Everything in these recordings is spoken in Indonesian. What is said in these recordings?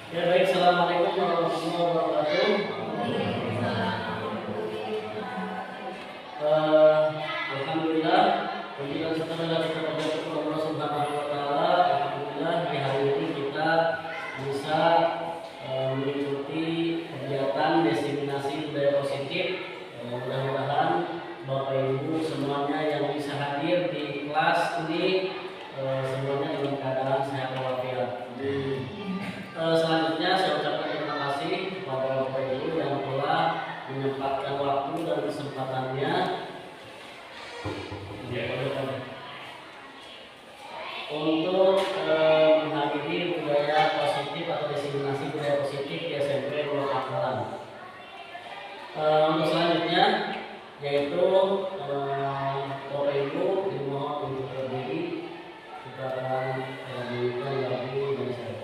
Ya baik, assalamualaikum warahmatullahi wabarakatuh. Eh, Alhamdulillah, puji dan syukur kepada Allah Subhanahu Wa Taala. Alhamdulillah di hari ini kita bisa mengikuti kegiatan diseminasi budaya positif. Mudah-mudahan Bapak Ibu semuanya yang bisa hadir di kelas ini semuanya dalam keadaan sehat walafiat. Selanjutnya saya ucapkan terima kasih kepada Bapak Ibu yang telah menyempatkan waktu dan kesempatannya untuk menghadiri budaya positif atau diseminasi budaya positif di SMP Pulau Pangkalan. Untuk selanjutnya yaitu Bapak Ibu dimohon untuk berdiri, kita akan menyanyikan lagu Indonesia.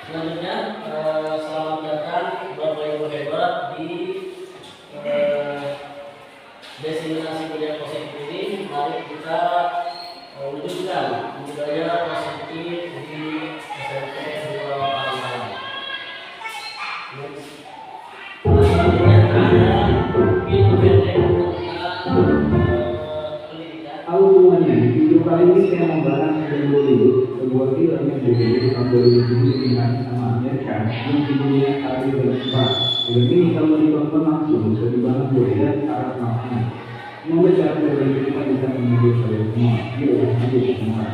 Selanjutnya, selamat datang Bapak Ibu hebat di diseminasi budaya positif ini. Mari kita wujudkan budaya positif di SMP Pulau Pangkalan. Selanjutnya ada film pendek tentang pendidikan. Halo semuanya, di video kali ini saya membahas film Bollywood, sebuah film yang dibikin tahun 2007 dengan sama Amerika yang judulnya Hari Bersumpah. Film ini kalau ditonton langsung bisa dibangun budaya Arab makna. Semoga cara berbagi kita bisa menghibur kalian semua. Yuk, lanjut semua.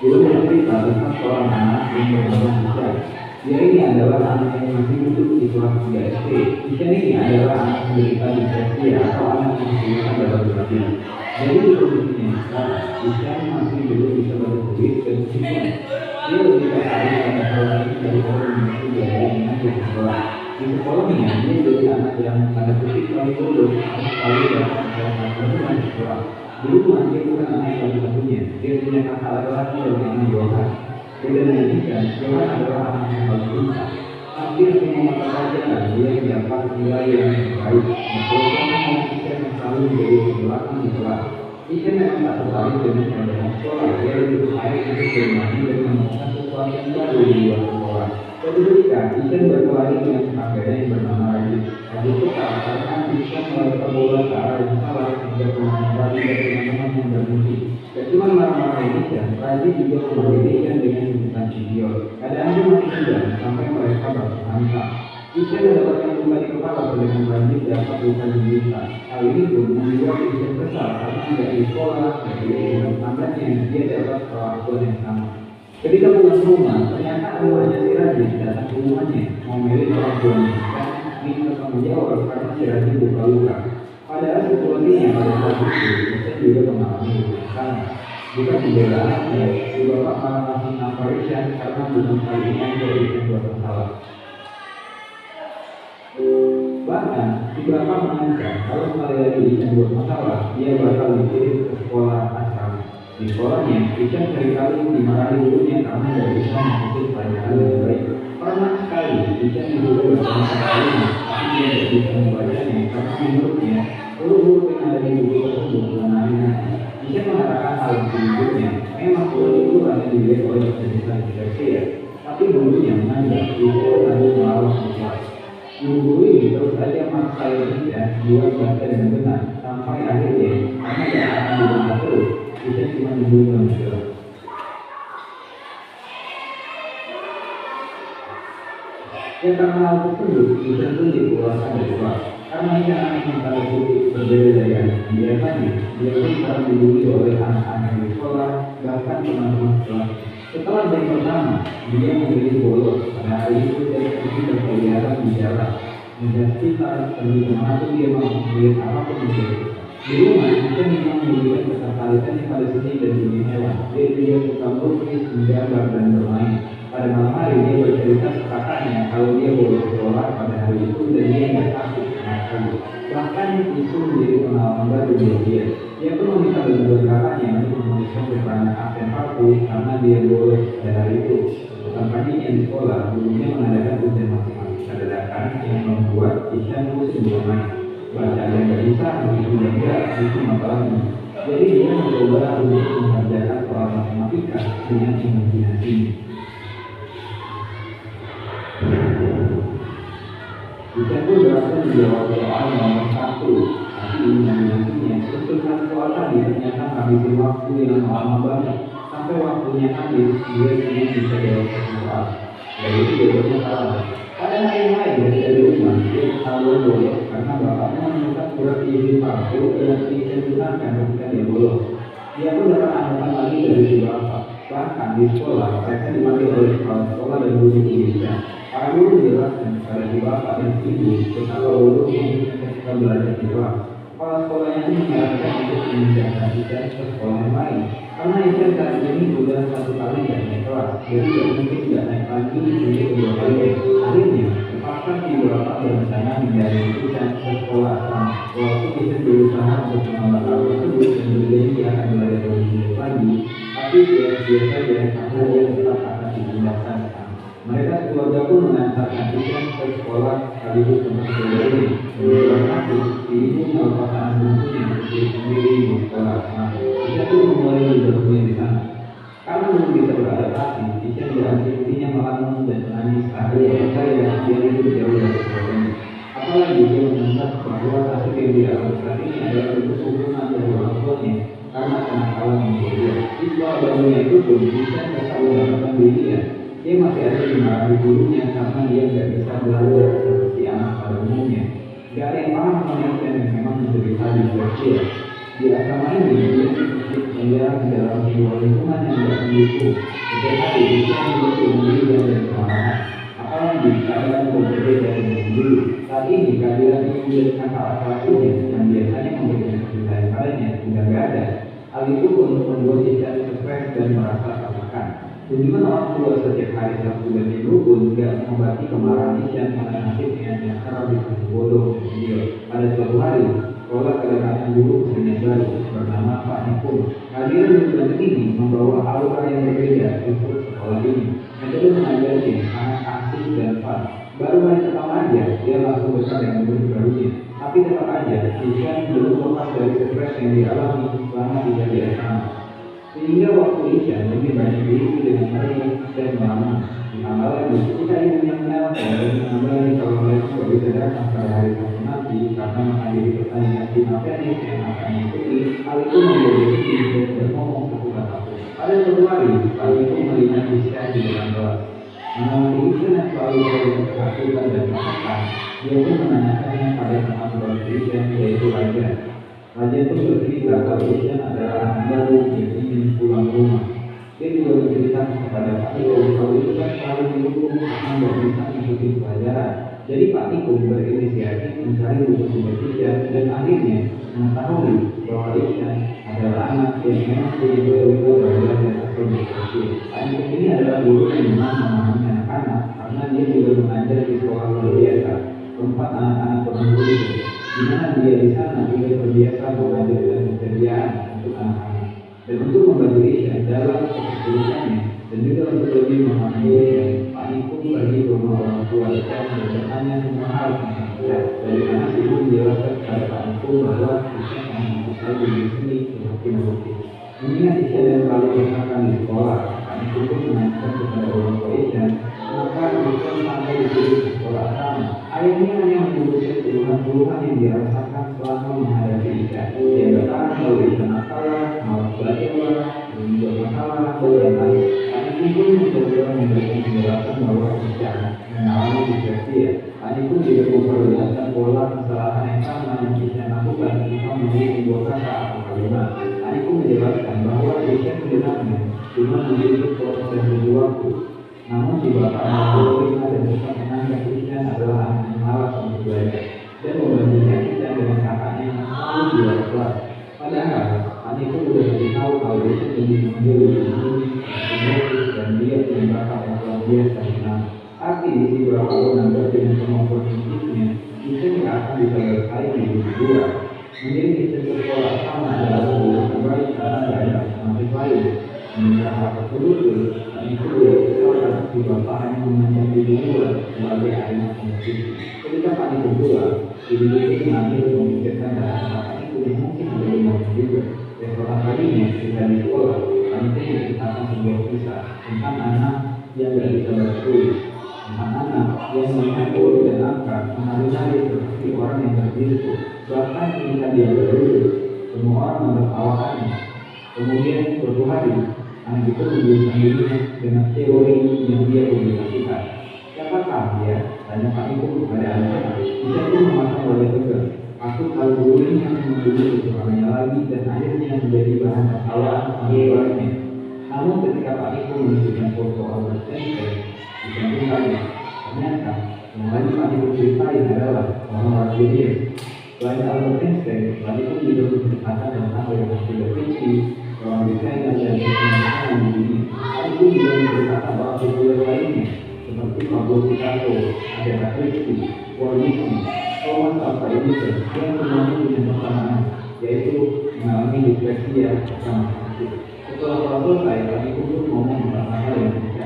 Film bercerita tentang seorang anak yang bernama Isha. Dia ini adalah anak yang masih duduk di kelas 3 SD. Isha ini adalah anak penderita disleksia atau anak yang kesulitan dalam belajar. Jadi di kondisinya Isha masih belum bisa bertulis dan berhitung. Dia lebih tertarik pada hal lain daripada mengikuti belajar mengajar di sekolah. Di sekolahnya dia jadi anak yang tanda kutip paling bodoh, sekali dalam pelajaran di sekolah. Dulu dia bukan anak satu-satunya. Dia punya kakak laki-laki bernama Johan. Beda dengan Isha, Johan adalah anak yang paling pintar. Hampir semua mata pelajaran dia mendapat nilai yang baik. Meskipun Isha yang selalu menjadi belakang di kelas. Isha memang tak tertarik dengan pelajaran sekolah. Dia lebih tertarik untuk bermain dan menemukan sesuatu yang baru di luar sekolah. Suatu ketika, Isha berkelahi dengan tetangganya yang bernama Radit. Radit itu tak karena Isha melempar bola ke arah yang salah hingga pemain Radit dan teman-teman yang berhenti. Tak cuma marah-marah Isha, Radit juga memberi Isha dengan sebutan idiot. Keadaan itu masih sedang sampai mereka berhantam. Isha mendapatkan luka di kepala dengan Radit dapat luka di desa. Hal ini pun membuat Isha kesal karena tidak di sekolah, dari dengan tetangganya dia dapat perlakuan yang sama. Ketika pulang ke rumah, ternyata rumahnya si Rajin datang ke rumahnya mau milih orang tuanya dan minta tanggung jawab karena si Rajin luka-luka. Padahal situasinya pada saat itu, saya juga mengalami hal yang sama. Bukan membela anaknya, si bapak malah langsung namparisan karena bukan kali ini dia bikin buat masalah. Bahkan, si bapak mengancam kalau sekali lagi Ican buat masalah, dia bakal dikirim ke sekolah asrama. Di sekolahnya, Ican seringkali dimarahi gurunya karena tidak bisa mengikuti pelajaran dengan baik. Pernah sekali, Ican disuruh bersama kalinya, tapi dia tidak bisa membacanya karena menurutnya, guru-guru yang ada di buku tersebut mengenai. Ican mengatakan hal berikutnya, memang guru itu hanya dilihat oleh kecerdasan dysleksia, tapi gurunya menganggap Ican hanya melawan kelas. Guru ini terus saja maksa Ican buat baca dengan benar sampai akhirnya karena tidak akan dibaca terus, Ican cuma menunggu menjelaskan. Ya karena hal tersebut, Ican pun dikeluarkan dari kelas. Karena Ican anak yang tanda kutip berbeda dari anak biasanya, dia pun sering dibully oleh anak-anak di sekolah, bahkan teman-teman sekelas. Setelah dari pertama, dia memilih bolos. Pada hari itu dia pergi berkeliaran di jalan, menjadi sekitar pergi kemana pun dia mau melihat apapun itu. Di rumah, Ican memang memberikan ketertarikannya pada seni dan dunia hewan. Dia juga suka melukis, menggambar dan bermain. Pada malam hari dia bercerita ke kakaknya kalau dia bolos sekolah pada hari itu dan dia tidak takut sama sekali. Bahkan itu menjadi pengalaman baru bagi dia. Dia pun meminta bantuan kakaknya untuk menuliskan keterangan absen palsu karena dia bolos pada hari itu. Bukan paginya di sekolah, gurunya mengadakan ujian matematika dadakan yang membuat Ican pusing bermain. Baca yang tidak bisa, begitu juga itu masalahnya. Jadi dia mencoba untuk mengerjakan soal matematika dengan imajinasinya. Ican pun berhasil menjawab soal nomor 1, tapi imajinasinya untuk soal tadi ternyata habisin waktu yang lama banget. Sampai waktunya habis, dia cuma bisa jawab soal. Dari itu jawabannya salah. Pada hari yang lain dari rumah, dia ketahuan bolos karena bapaknya menemukan surat izin palsu yang Ican gunakan ketika dia bolos. Dia pun dapat anutan lagi dari si bapak. Bahkan di sekolah, mereka dipanggil oleh kepala sekolah dan guru Ican. Para guru menjelaskan kepada si bapak dan ibu betapa bodohnya ketika belajar di kelas. Kepala sekolahnya ini menyarankan untuk memindahkan Ican ke sekolah yang lain. Karena Ican saat ini sudah 1 kali tidak naik kelas, jadi tidak mungkin tidak naik lagi untuk kedua kalinya. Akhirnya, terpaksa si bapak berencana memindahkan Ican ke sekolah asrama. Walaupun Ican berusaha untuk menolak hal tersebut dan berjanji akan belajar lebih dulu lagi, tapi sia-sia saja karena dia tetap akan dipindahkan. Mereka keluarga pun mengantarkan Ican ke sekolah sekaligus untuk belajar. Menjelang masuk, si ibu melepas anak bungsunya untuk sendiri di sekolah asrama. Ican pun mulai bermain di sana. Karena belum bisa beradaptasi, Ican diakhirnya melamun dan menangis. Akhirnya percaya dia itu jauh dari sekolahnya. Apalagi dia menganggap bahwa kasus yang dialami saat ini adalah bentuk hukuman dari orang tuanya karena kenakalan yang dia. Di sekolah barunya itu pun Ican tetap mendapatkan bimbingan. Dia masih ada dimarahi gurunya karena dia tidak bisa belajar seperti anak pada umumnya. Tidak ada yang paham sama Ican yang memang menderita dysleksia. Di asrama ini, dia menjalan di dalam sebuah lingkungan yang tidak mendukung. Setiap hari, Ican hidup sendirian dan kemarahan. Apalagi keadaan berbeda dengan dulu. Saat ini, kehadiran ibu dan kakak laki-lakinya yang biasanya memberikan kecintaan padanya sudah tidak ada. Hal itu pun membuat Ican stres dan merasa tertekan. Kunjungan orang tua setiap hari Sabtu dan Minggu pun tidak mengobati kemarahan Ican karena nasibnya yang kerap disebut bodoh dan dia. Pada suatu hari, sekolah kedatangan guru yang baru bernama Pak Nipun. Kehadiran guru ini membawa aura yang berbeda untuk sekolah ini. Metode mengajarnya sangat asik dan fun. Baru hari pertama aja, dia langsung besar dengan murid barunya. Tapi tetap aja, Ican belum lepas dari stres yang dialami selama tidak di asrama. Sehingga waktu Ican lebih banyak diisi dengan mereka dan melamun. Ditambah lagi, ketika ibunya menelpon dan mengambil kalau mereka tidak bisa datang pada hari Sabtu nanti karena menghadiri pertandingan final tenis yang akan diikuti, hal itu membuat dia tidak berngomong satu-satu. Pada suatu hari, Pak itu melihat Ican di dalam kelas. Mengenai Ican yang selalu berada kehasutan dan makan, dia pun menanyakannya pada teman baru Ican yaitu Raja. Raja pun bercerita kalau Ican adalah anak baru yang ingin pulang rumah. Dia juga menceritakan kepada Pak Ikum kalau itu kan selalu didukung karena nggak bisa mengikuti pelajaran. Jadi Pak Ikum berinisiatif mencari buku sumber Isya dan akhirnya mengetahui bahwa Isya adalah anak yang memang punya kesulitan belajar atau diskusi. Pak Ikum ini adalah guru yang memang memahami anak-anak karena dia juga mengajar di sekolah luar biasa tempat anak-anak berkumpul itu, di mana dia di sana juga terbiasa mengajarkan pekerjaan untuk anak-anak. Dan untuk membantu Isya dalam kesulitannya dan juga untuk lebih memahami Isya, Pak Ikum pergi ke rumah orang tua Isya dan bertanya semua hal tentang Isya. Dari mana ibu menjelaskan kepada Pak Ikum bahwa Isya memang selalu di sini seperti musik. Mengingat Isya dan selalu bersakan di sekolah, Pak Ikum pun menanyakan kepada orang tua Isya, maka Isya sampai disuruh ke sekolah asrama. Ayahnya hanya menyebutkan keluhan-keluhan yang dirasakan selama menghadapi Isya. Dia bertahan bahwa Isya masalah, malas belajar, dan juga masalah dan lain. Pak Ikum pun mencoba memberikan penjelasan bahwa Isya mengalami disleksia. Pak Ikum juga memperlihatkan pola kesalahan yang sama yang Isya lakukan ketika memilih sebuah kata atau kalimat. Pak Ikum menjelaskan bahwa Isya sebenarnya cuma memiliki proses dan butuh waktu. Namun si bapak menerima dan tetap menganggap Isya adalah anak yang malas untuk belajar dan membandingkan Isya dengan kakaknya yang selalu juara kelas. Padahal Pak Ikum sudah beritahu kalau Isya lebih mengambil lebih tinggi dan dia punya bakat yang luar biasa di sana. Tapi si bapak menganggap dengan kemampuan fisiknya Isya tidak akan bisa bersaing di dunia luar. Menjadi Isya ke sekolah sama adalah sebuah terbaik karena tidak ada alternatif lain. Menurut hal tersebut, Pak Ikum tidak kesal karena si bapak hanya memandang diri luar sebagai anak musik. Ketika Pak Ikum pulang, ibu itu mengambil memikirkan Pak Ikum yang mungkin belum mampu juga. Dan seorang kalinya ketika di sekolah, Pak Ikum menceritakan sebuah kisah tentang anak yang tidak bisa bertulis, tentang anak yang melihat huruf dan angka menari-nari seperti orang yang terbisu. Bahkan ketika dia berduduk, semua orang menertawakannya. Kemudian suatu hari, anak itu menunjukkan dirinya dengan teori yang dia publikasikan. Siapakah dia? Tanya Pak Ikum kepada anak-anak. Isya pun memasang wajah tegar. Aku tahu guru ini akan membunuh kesukaannya lagi dan akhirnya menjadi bahan tertawaan sebaliknya. Namun ketika Pak Ikum menunjukkan foto Albert Einstein, Isya pun tanya. Ternyata yang lagi Pak Ikum ceritain adalah orang-orang dunia. Selain Albert Einstein, Pak Ikum juga menceritakan tentang Leonardo da Vinci, orang desainer dan teknologi di dunia. Pak Ikum juga menceritakan bahwa populer lainnya seperti Pablo Picasso, Agatha Christie, Walt Disney, Thomas Alva Edison yang semuanya punya persamaan, yaitu mengalami disleksia bersama sakit. Setelah selesai, Pak Ikum pun ngomong tentang hal yang bisa.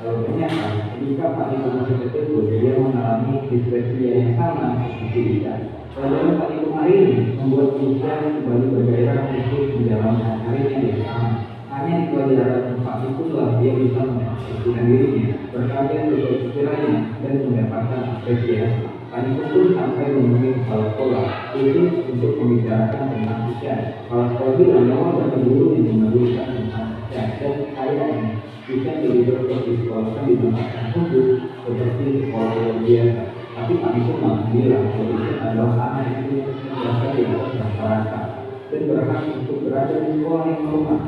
Kalau ternyata ketika Pak Ikum masih kecil pun dia mengalami disleksia yang sama seperti Isya. Pelajaran Pak Ikum hari ini membuat Isya kembali bergairah untuk menjalani hari-harinya di sana. Hanya di pelajaran Pak Ikum lah dia bisa mengekspresikan dirinya, berkarya sesuai pikirannya dan mendapatkan apresiasi. Pak Ikum pun sampai menemui kepala sekolah khusus untuk membicarakan tentang Isya. Kepala sekolah bilang bahwa banyak guru yang mengagumkan tentang Isya dan kayaknya Isya lebih cocok disekolahkan di tempat yang khusus seperti sekolah luar biasa. Tapi Pak Ikum malah bilang bahwa Isya adalah anak yang biasa di atas rata-rata dan berhak untuk berada di sekolah yang normal.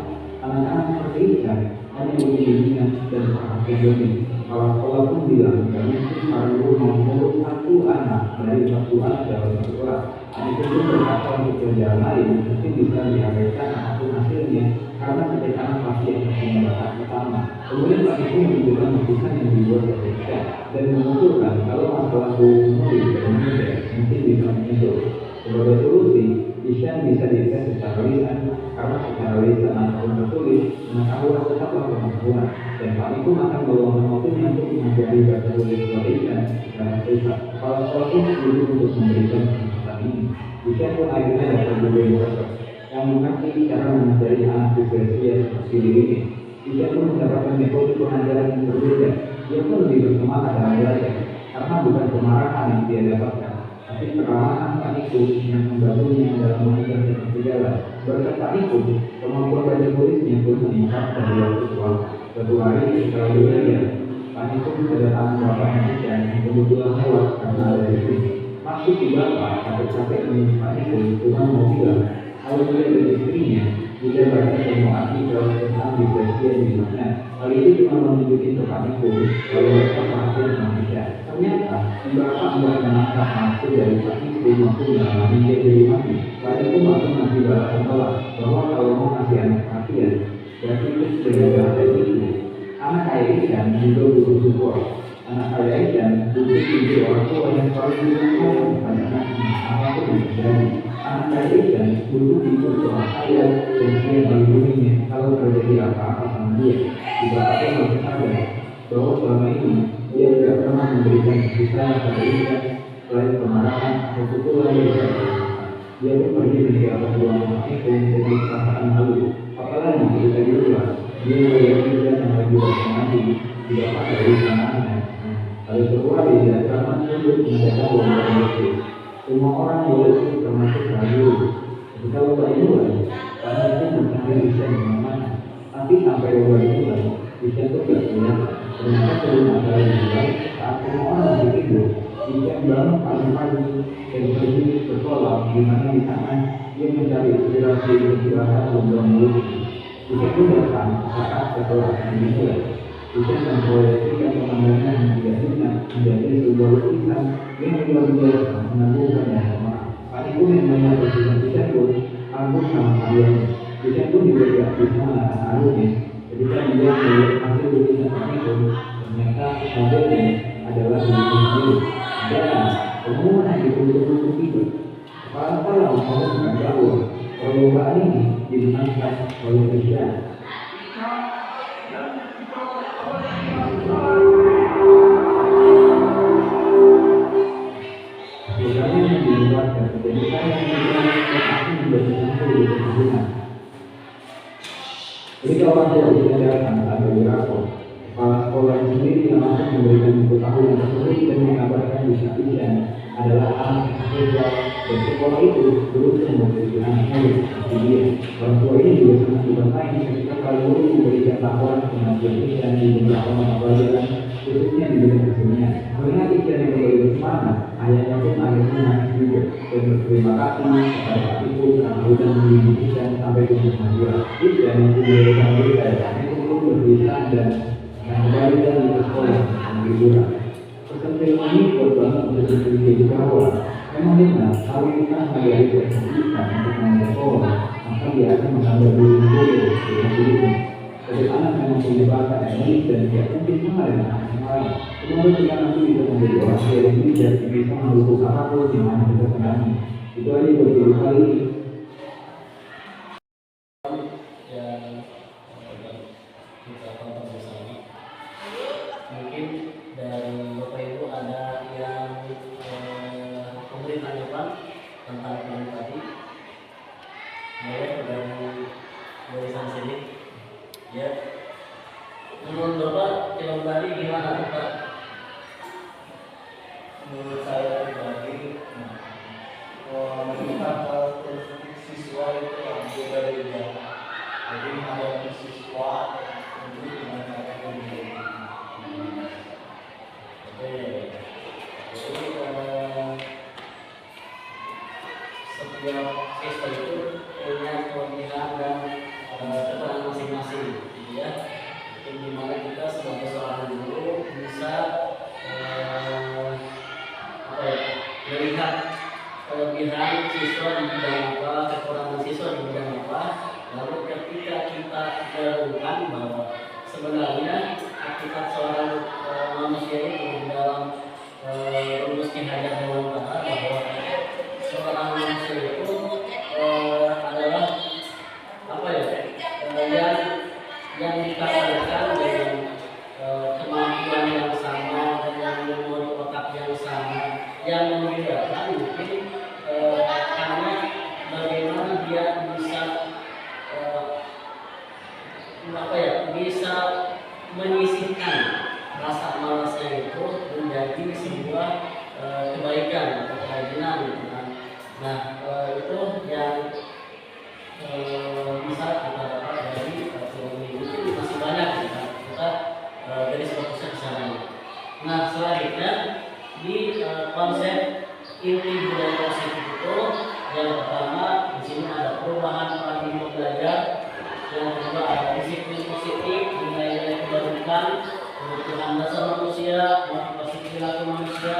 Anak-anak seperti Isya hanya memiliki minat dan perhatian lebih. Kepala sekolah pun bilang tidak mungkin para guru mengurus satu anak dari satu anak dalam satu kelas. Itu pun berkata untuk pelajaran lain mungkin bisa diabaikan apapun hasilnya karena setiap anak pasti akan punya bakat utama. Kemudian Pak Ikum menunjukkan lukisan yang dibuat oleh Isya dan mengusulkan kalau masalah guru menulis dan menulis mungkin bisa muncul. Sebagai solusi, Isya bisa dites secara lisan karena secara lisan ataupun tertulis pengetahuan tetaplah pengetahuan. Dan Pak Ikum akan meluangkan waktunya untuk mengajari bahasa tulis buat Isya secara privat. Kepala sekolah pun setuju untuk memberikan kesempatan ini. Isya pun akhirnya dapat guru yang cocok yang mengerti cara mengajari anak disleksia seperti dirinya. Isya pun mendapatkan metode pengajaran yang berbeda. Dia pun lebih bersemangat dalam belajar karena bukan kemarahan yang dia dapatkan, tapi keramahan Pak Ikum yang membantunya dalam mengajar dan berjalan. Berkat Pak Ikum, kemampuan baca tulisnya pun meningkat dari waktu ke waktu. Suatu hari setelah belajar, Pak Ikum kedatangan bapaknya Isya yang kebetulan lewat karena ada di sini. Maksud si bapak capek-capek menemui Pak Ikum cuma mau bilang kalau dia dan istrinya Jika banyak semua artikel tentang depresi yang dimana hal itu cuma menunjukkan kepaniku kalau mereka perhatian manusia. Ternyata beberapa enggak menangkap maksud dari paniku maupun mengalami dia jadi mati. Paniku masih masih berkata bahwa kalau mau kasih anak perhatian, berarti itu sudah bahasa itu. Anak kayak ikan juga butuh support. Anak kayak ikan butuh tidur orang tua yang selalu didukung pada anaknya apapun yang terjadi. Anak kayak ikan butuh tidur seorang ayah dan dia melindunginya kalau terjadi apa-apa sama dia. Juga aku harus sadar bahwa selama ini dia tidak pernah memberikan kasih sayang pada ikan selain kemarahan atau pukulan dari dia pun pergi meninggalkan ruang itu menjadi perasaan malu. Apalagi ketika di luar dia melihat ikan yang lagi bersemadi tidak pada usahaannya. Lalu keluar dia karena sudut mendadak lomba itu. Semua orang boleh itu termasuk ragu. Ketika lomba dimulai, karena itu mencari bisa di mana-mana. Nanti sampai lomba dimulai, bisa itu tidak kelihatan. Ternyata sebelum acara dimulai, saat semua orang masih tidur, bisa bangun pagi-pagi dan pergi ke kolam di mana di sana dia mencari inspirasi istirahat lomba mulut. Bisa pun datang saat setelah akan dimulai. Bisa memproyeksikan pemandangan yang tidak ingat menjadi sebuah lukisan yang luar biasa menangguhkan dan lemah. Hal itu yang banyak berkisah bisa pun anggun sama kalian. Bisa pun juga tidak bisa menahan arusnya. Ketika dia melihat hasil lukisan itu, ternyata modelnya adalah dirinya sendiri. Dan semua yang ditutup itu. Kalau mau bukan bahwa perlombaan ini dimenangkan oleh Kristen. Ketika orang tua diajarkan atau dirapor, kepala sekolah sendiri yang langsung memberikan pengetahuan tersebut dan mengabarkan bisa-bisa adalah anak siswa dan sekolah itu berusaha memberikan anaknya seperti dia. Orang tua ini juga sangat dibantai ketika kalau guru memberikan laporan kematian ikan di beberapa mata pelajaran, khususnya di bidang kesenian. Melihat ikan yang kembali bersemangat, ayahnya pun akhirnya nangis juga dan berterima kasih kepada Pak Ibu karena sudah membimbing ikan sampai ke kemajuan. Ikan yang sudah berita itu pun berpisah dan kembali lagi ke sekolah dan liburan. Pesan film ini buat banget untuk jadi kawan. Memang benar, kalau kita mengajari ikan untuk mengajar sekolah, maka dia akan menambah diri bodoh dengan dirinya. Jadi anak memang punya bakat yang unik dan dia mungkin sama dengan anak yang lain. Semoga kita nanti bisa menjadi orang yang bijak yang bisa mendukung apapun yang mana kita senangi. Itu aja buat diri kali ini. Kita tonton bersama. Mungkin dari Bapak Ibu ada yang memberi tanggapan tentang film tadi. Boleh dari sana sini. Ya. Menurut Bapak film tadi gimana Pak? Menurut saya pribadi, melihat siswa itu yang berbeda-beda. Jadi menghadapi siswa itu dengan cara yang berbeda. Jadi setiap siswa itu punya kelebihan dan kekurangan masing-masing, gitu ya. Di mana kita sebagai seorang guru bisa melihat kelebihan siswa di bidang apa, kekurangan siswa di bidang apa. Lalu ketika kita gabungkan bahwa sebenarnya hakikat seorang manusia itu di dalam rumusnya Hajar Dewantara bahwa seorang manusia itu adalah apa ya, yang dikatakan dengan kemampuan yang sama dengan memori otak yang sama. Yang membedakan mungkin karena bagaimana dia bisa bisa menyisihkan rasa malasnya itu menjadi sebuah kebaikan atau kerajinan gitu kan. Nah itu yang bisa kita dapat dari film ini. Mungkin masih banyak kita dari fokusnya ke sana. Nah selanjutnya di konsep inti budaya positif itu yang pertama di sini ada perubahan paradigma belajar, yang kedua ada disiplin positif, nilai-nilai kebajikan, kebutuhan dasar manusia, motivasi perilaku manusia,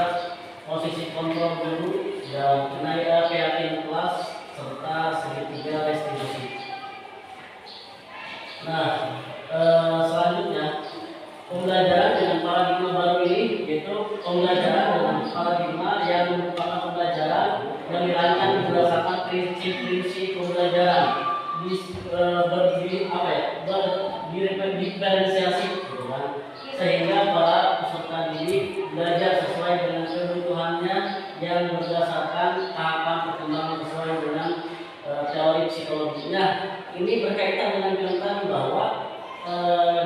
posisi kontrol guru, dan tenaga keyakinan kelas, serta segitiga restitusi. Nah, selanjutnya pembelajaran dengan paradigma baru ini, yaitu pembelajaran dengan paradigma yang merupakan pembelajaran yang dirancang berdasarkan prinsip-prinsip pembelajaran diferensiasi, gitu kan? Sehingga para peserta didik belajar sesuai dengan kebutuhannya yang berdasarkan tahapan perkembangan sesuai dengan teori psikologinya. Ini berkaitan dengan tentang bahwa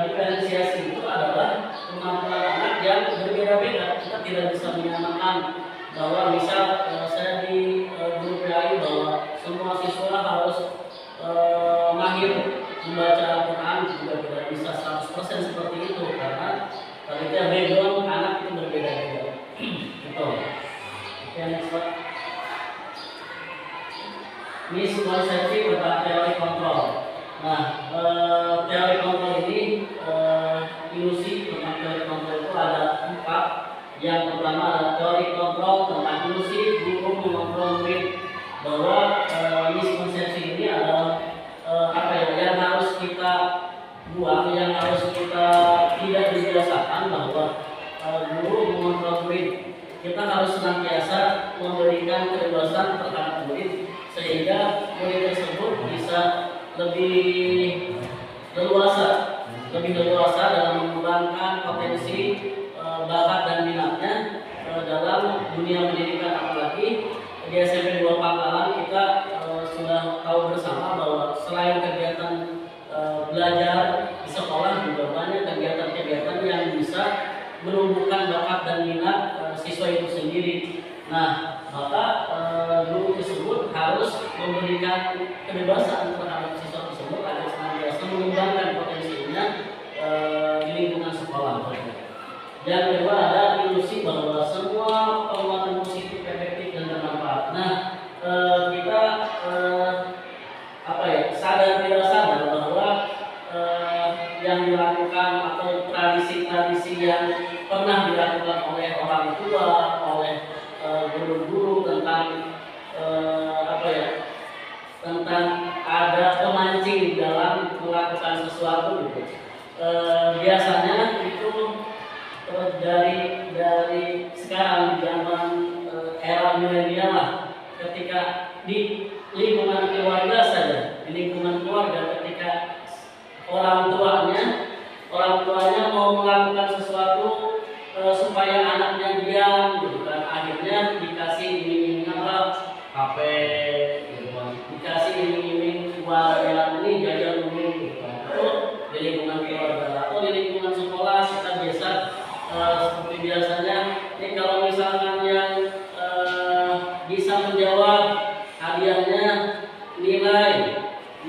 diferensiasi itu adalah kemampuan anak yang berbeda-beda. Kita tidak bisa menyamakan bahwa misal saya di guru PAI bahwa semua siswa harus mahir membaca Al-Quran, juga tidak bisa 100% seperti itu karena ternyata background anak itu berbeda-beda. Gitu. Oke, next slide. Miskonsepsi tentang teori kontrol. Nah, teori kontrol ini ilusi tentang teori kontrol itu ada 4. Yang pertama adalah teori kontrol tentang ilusi guru mengontrol murid, bahwa miskonsepsi ini adalah yang harus kita buang, yang harus kita tidak dibiasakan bahwa guru mengontrol murid. Kita harus senantiasa memberikan kebebasan terhadap murid sehingga murid tersebut bisa lebih leluasa dalam mengembangkan potensi bakat dan minatnya dalam dunia pendidikan. Apalagi di SMP 2 Pangkalan kita sudah tahu bersama bahwa selain kegiatan belajar di sekolah, juga banyak kegiatan-kegiatan yang bisa menumbuhkan bakat dan minat siswa itu sendiri. Nah, maka guru tersebut harus memberikan kebebasan terhadap siswa tersebut agar senantiasa mengembangkan potensinya di lingkungan sekolah. Yang kedua ada ilusi bahwa semua penguatan positif, efektif dan bermanfaat. Nah, kita sadar tidak sadar bahwa yang dilakukan atau tradisi-tradisi yang pernah dilakukan oleh orang tua, oleh guru-guru tentang tentang ada pemancing dalam melakukan sesuatu gitu. Biasanya itu dari sekarang di zaman era milenial lah, ketika di lingkungan keluarga saja, di lingkungan keluarga ketika orang tuanya mau melakukan sesuatu supaya anaknya diam gitu kan, akhirnya dikasih iming-iming HP gitu kan, dikasih iming-iming uang yang ini jajan dulu gitu kan. Itu di lingkungan keluarga. Atau di lingkungan sekolah kita biasa seperti biasanya ini kalau misalkan yang bisa menjawab hadiahnya nilai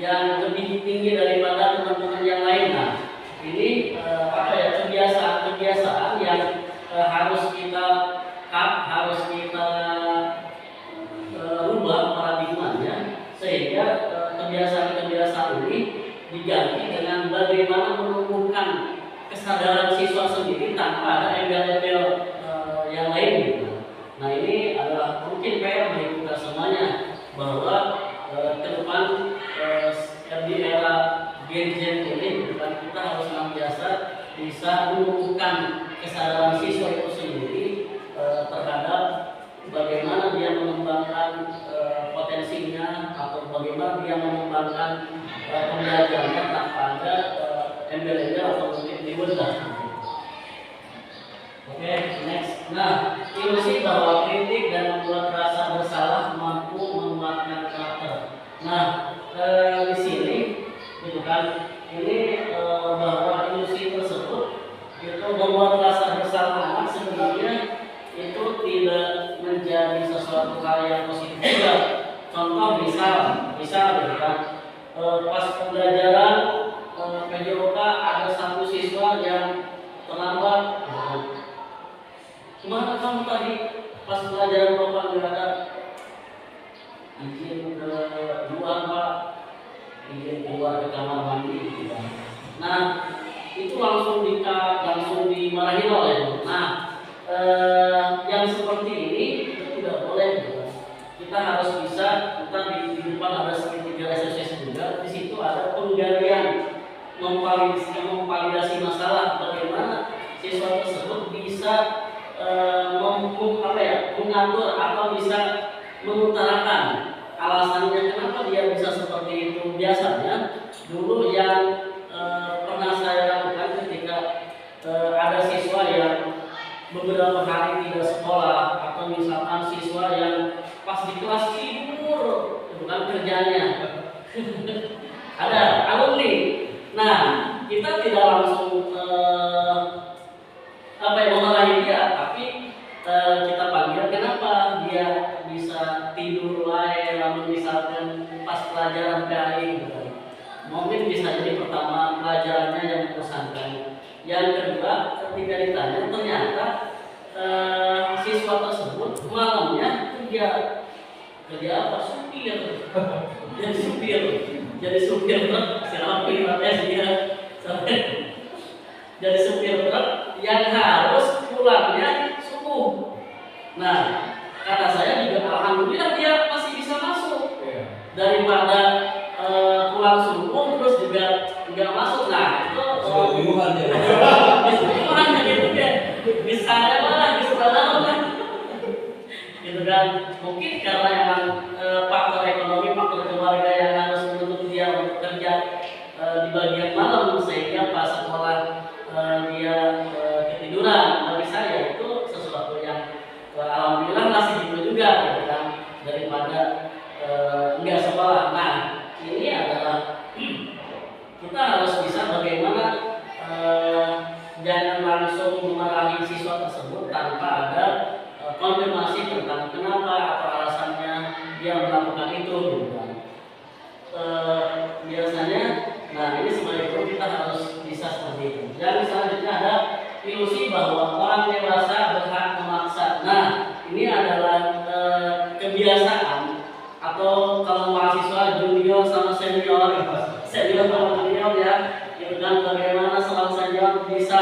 yang lebih tinggi daripada teman-teman yang lain. Nah, ini kebiasaan yang harus kita rubah paradigmanya, sehingga kebiasaan ini diganti dengan bagaimana menumbuhkan kesadaran siswa sendiri tanpa ada embel-embel yang lain gitu. Nah, ini adalah mungkin PR bagi kita semuanya bahwa ke depan di era Gen Z ini kita harus senantiasa bisa menumbuhkan kesadaran siswa itu sendiri terhadap bagaimana dia mengembangkan potensinya atau bagaimana dia mengembangkan pembelajarannya tanpa ada embel-embel atau dibedah. Oke, next. Nah, ilusi bahwa kritik dan membuat rasa bersalah mampu menguatkan karakter. Nah, di sini, gitu kan, ini bahwa ilusi tersebut itu membuat rasa bersalah anak sebenarnya itu tidak menjadi sesuatu hal yang positif juga. Contoh misal, gitu kan, pas pembelajaran PJOK ada satu siswa yang terlambat. Gimana kamu tadi pas pelajaran Bapak nggak ada izin ke 2 keluar ke kamar mandi gitu kan. Nah itu langsung dimarahi oleh guru. Nah yang seperti ini itu tidak boleh gitu kan. Kita harus bisa, kita di depan ada segitiga SSS juga, di situ ada penggalian memvalidasi masalah bagaimana siswa tersebut bisa mengatur atau bisa mengutarakan alasannya kenapa dia bisa seperti itu. Biasanya dulu yang pernah saya lakukan ketika ada siswa yang beberapa hari tidak sekolah, atau misalkan siswa yang pas di kelas tidur bukan kerjanya ada alumni. Nah kita tidak langsung memarahi dia, tapi kita panggil kenapa dia bisa tidur lalu misalkan pas pelajaran PAI gitu. Mungkin bisa jadi pertama pelajarannya yang membosankan. Yang kedua ketika ditanya ternyata siswa tersebut malamnya kerja apa? Supir. Jadi supir truk, siapa dia sampai jadi supir truk yang harus pulangnya subuh. Nah, kata saya juga alhamdulillah dia masih bisa masuk daripada pulang subuh terus juga nggak masuk. Nah itu bingungan ya. bingungan gitu kan. Bisa malah gitu kan. Mungkin karena emang faktor ekonomi, faktor keluarga yang harus menuntut dia untuk kerja di bagian malam, sehingga pas sekolah dia ketiduran. Bagi saya itu sesuatu yang alhamdulillah masih gitu juga gitu kan, daripada enggak sekolah. Nah ini adalah kita harus bisa bagaimana jangan langsung memarahi siswa tersebut tanpa ada konfirmasi tentang kenapa atau alasannya dia melakukan itu gitu kan. Biasanya, nah ini sebagai guru kita harus bisa seperti itu. Dan selanjutnya ada ilusi bahwa orang dewasa berhak memaksa. Nah ini adalah kebiasaan, atau kalau mahasiswa junior sama senior sama junior ya, itu kan bagaimana seorang senior bisa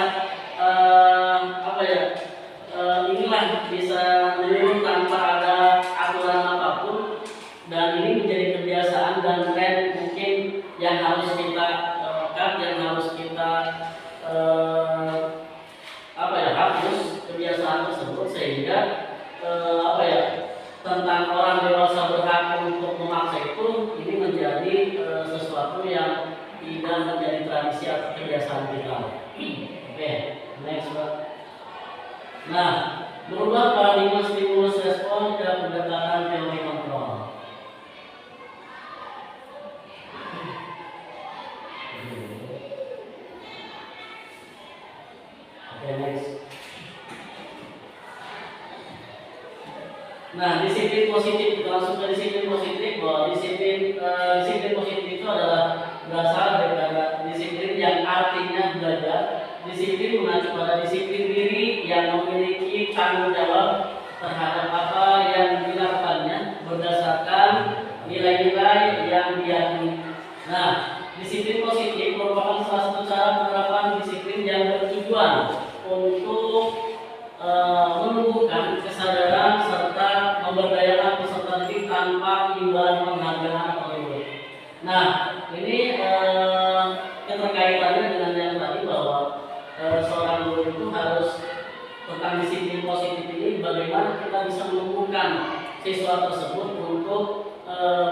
bisa menyuruh tanpa ada aturan apapun, dan ini menjadi kebiasaan dan tren mungkin yang harus kita yang harus kita hapus kebiasaan tersebut, sehingga tentang orang dewasa berhak untuk memaksa itu ini menjadi sesuatu yang tidak menjadi tradisi atau kebiasaan kita. Oke, next Pak. Nah, berubah paradigma stimulus respon ke pendekatan teori kontrol. Oke, next. Nah, disiplin positif, langsung ke disiplin positif. Bahwa disiplin positif itu adalah berasal dari disiplin yang artinya belajar. Disiplin mengacu pada disiplin diri yang memiliki tanggung jawab terhadap apa yang dilakukannya berdasarkan nilai-nilai yang diyakini. Nah, disiplin positif merupakan salah satu cara penerapan disiplin yang bertujuan untuk menumbuhkan kesadaran serta memberdayakan peserta didik tanpa imbalan penghargaan atau reward. Nah, ini keterkaitannya dengan yang tadi, bahwa seorang guru itu harus tentang disiplin positif ini, bagaimana kita bisa menumbuhkan siswa tersebut untuk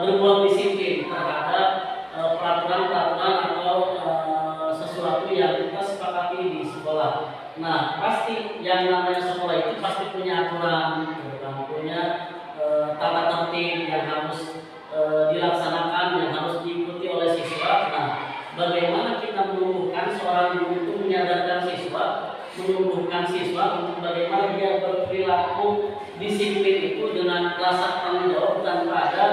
berbuat disiplin terhadap peraturan-peraturan atau sesuatu yang kita sepakati di sekolah. Nah, pasti yang namanya sekolah itu pasti punya aturan, punya tata tertib yang harus dilaksanakan, yang harus diikuti oleh siswa. Nah, bagaimana kita menumbuhkan seorang guru itu menyadarkan siswa, menumbuhkan siswa untuk bagaimana dia berperilaku disiplin itu dengan rasa tanggung jawab tanpa ada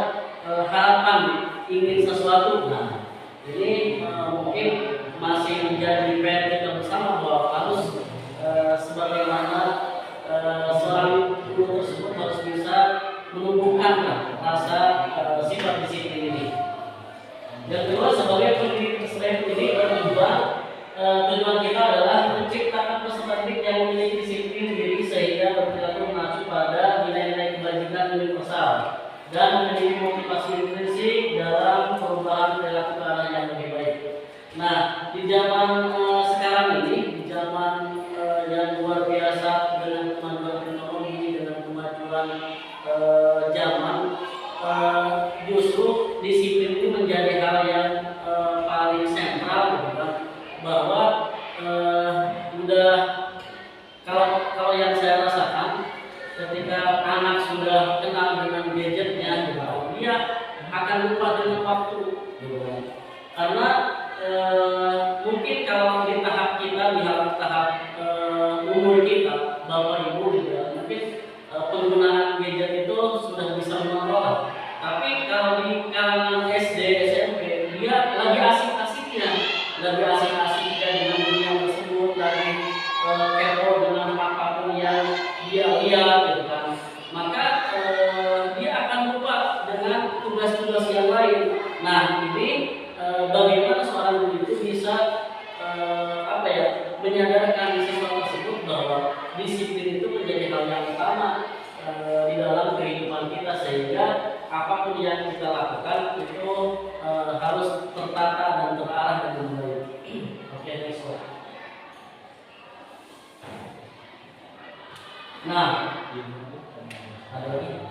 harapan ingin sesuatu. Nah, ini mungkin masih menjadi PR kita bersama, bahwa harus sebagaimana seorang guru tersebut harus bisa menumbuhkan rasa sifat disiplin ini. Yang kedua, sebagai kalau yang saya rasakan ketika anak sudah kenal dengan gadgetnya, gitu, dia akan lupa dengan waktu, gitu kan. Karena mungkin kalau di tahap kita, di tahap umur kita, bapak ibu juga mungkin penggunaan gadget itu sudah bisa mengontrol. Tapi kalau di kalangan SD, SMP, dia lagi asik-asiknya dengan dunia tersebut, lagi kepo dengan apapun yang dia lihat, gitu kan. Maka dia akan lupa dengan tugas-tugas yang lain. Nah, ini bagaimana seorang guru itu bisa menyadarkan siswa tersebut bahwa disiplin itu menjadi hal yang utama di dalam kehidupan kita, sehingga apapun yang kita lakukan itu harus tertata dan terarah dengan baik. Oke, next slide. Nah, ada lagi?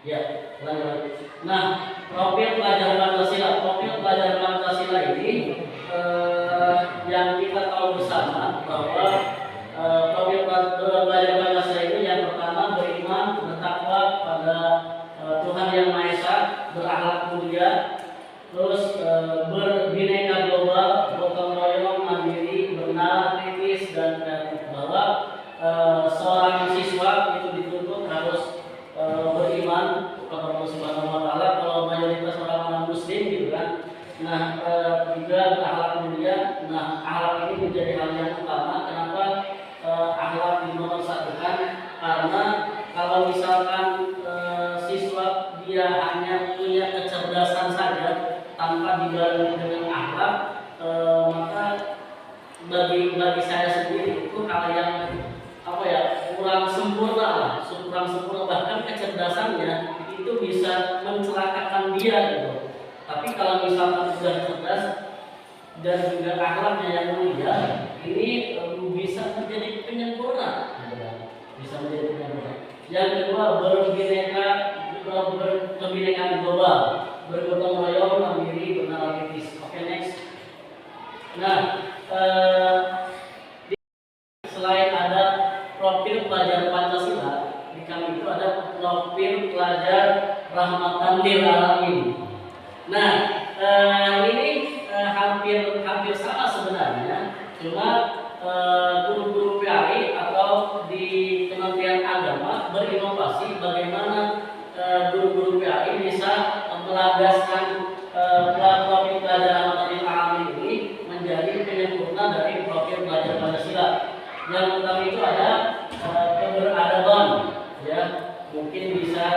Ya, lanjut. Nah, profil pelajar Pancasila ini yang kita tahu bersama bahwa profil pelajar Pancasila itu yang pertama beriman, bertakwa pada Tuhan Yang Maha Esa, berakhlak mulia, terus berbineka global, gotong royong, mandiri, benar, kritis, dan kreatif. Bahwa seorang siswa itu dituntut harus beriman kepada Allah Subhanahu Wa Taala. Kalau mayoritas orang Muslim, gitu kan. Nah, juga berakhlak mulia. Nah, akhlak ini menjadi hal yang utama. Kenapa akhlak dinomorsatukan? Karena kalau misalkan siswa dia hanya punya kecerdasan saja tanpa dibarengi dengan akhlak, maka bagi saya sendiri itu hal yang kurang sempurna, bahkan kecerdasannya itu bisa mencelakakan dia, gitu. Tapi kalau misalkan sudah cerdas dan juga akhlaknya yang mulia, ini bisa menjadi penyempurna, bisa menjadi penyempurna. Yang kedua, kebinekaan global, bergotong royong, mandiri, benar, kritis. Oke, next. Nah, selain ada profil pelajar Pancasila, di kami itu ada profil pelajar rahmatan lil alamin. Nah, ini hampir sama sebenarnya, cuma guru-guru PAI atau di Kementerian Agama berinovasi bagaimana guru-guru PAI bisa melandaskan profil pelajar rahmatan lil alamin ini menjadi penyempurna dari profil pelajar Pancasila. Yang pertama itu ada keberadaban, ya, mungkin bisa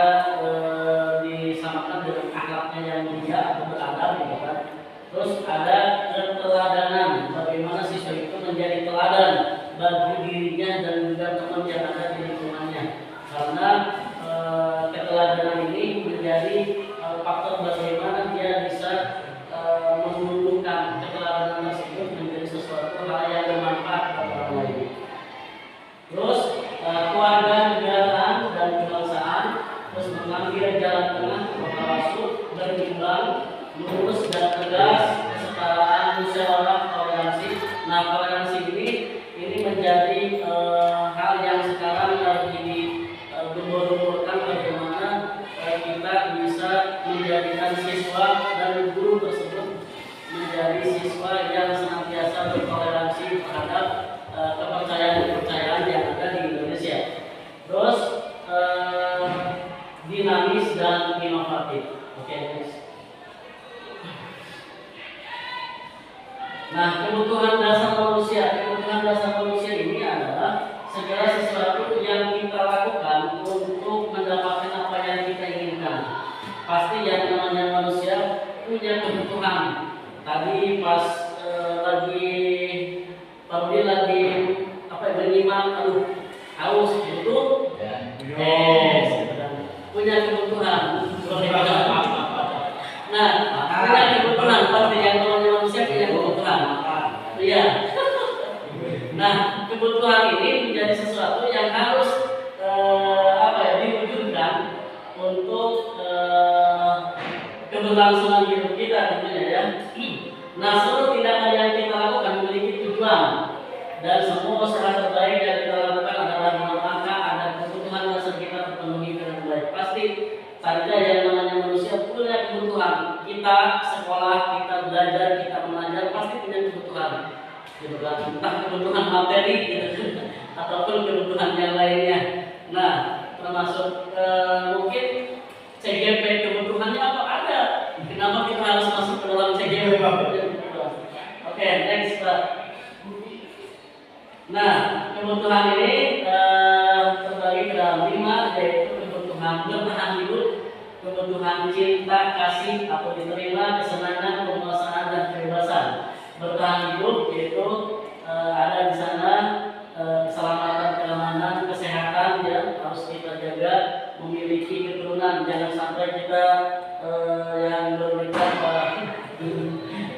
disamakan dengan akhlaknya yang mulia atau beradab, gitu kan. Terus ada keteladanan, bagaimana siswa itu menjadi teladan bagi dirinya dan juga teman yang ada di lingkungannya. Karena keteladanan ini menjadi faktor bagaimana dia bisa menumbuhkan keteladanan tersebut menjadi sesuatu hal yang bermanfaat bagi orang lain. Terus kewarganegaraan dan kebangsaan, terus mengambil jalan tengah, bertawasud, berimbang, lurus dan tegas, kesetaraan, musyawarah, toleransi. Nah, toleransi ini menjadi hal yang sekarang lagi digembor-gemborkan, bagaimana kita bisa menjadikan siswa dan guru tersebut menjadi siswa yang senantiasa bertoleransi terhadap kepercayaan yang ada di Indonesia. Terus dinamis dan inovatif. Oke, next. Nah, kebutuhan dasar manusia ini adalah segala sesuatu yang kita lakukan untuk mendapatkan apa yang kita inginkan. Pasti yang namanya manusia punya kebutuhan. Tadi pas menyimak, haus itu, punya kebutuhan. Nah, punya kebutuhan, pasti yang namanya manusia punya kebutuhan. Iya. Nah, kebutuhan ini menjadi sesuatu yang harus diwujudkan untuk keberlangsungan hidup kita tentunya, ya. Nah, seluruh tindakan yang kita lakukan memiliki dan semua usaha terbaik yang kita lakukan adalah maka ada kebutuhan dasar kita terpenuhi dengan baik. Pasti saja yang namanya manusia punya kebutuhan. Kita sekolah, kita belajar, kita mengajar pasti punya kebutuhan, gitu kan? Entah kebutuhan materi, gitu, ataupun kebutuhan yang lainnya. Nah, termasuk mungkin CGP kebutuhannya apa ada? Kenapa kita harus masuk ke dalam CGP? Oke, next Pak. Nah, kebutuhan ini terbagi ke dalam 5, yaitu kebutuhan bertahan hidup, kebutuhan cinta, kasih atau diterima, kesenangan, penguasaan dan kebebasan. Bertahan hidup yaitu ada di sana keselamatan, keamanan, kesehatan yang harus kita jaga, memiliki keturunan, jangan sampai kita yang bernikah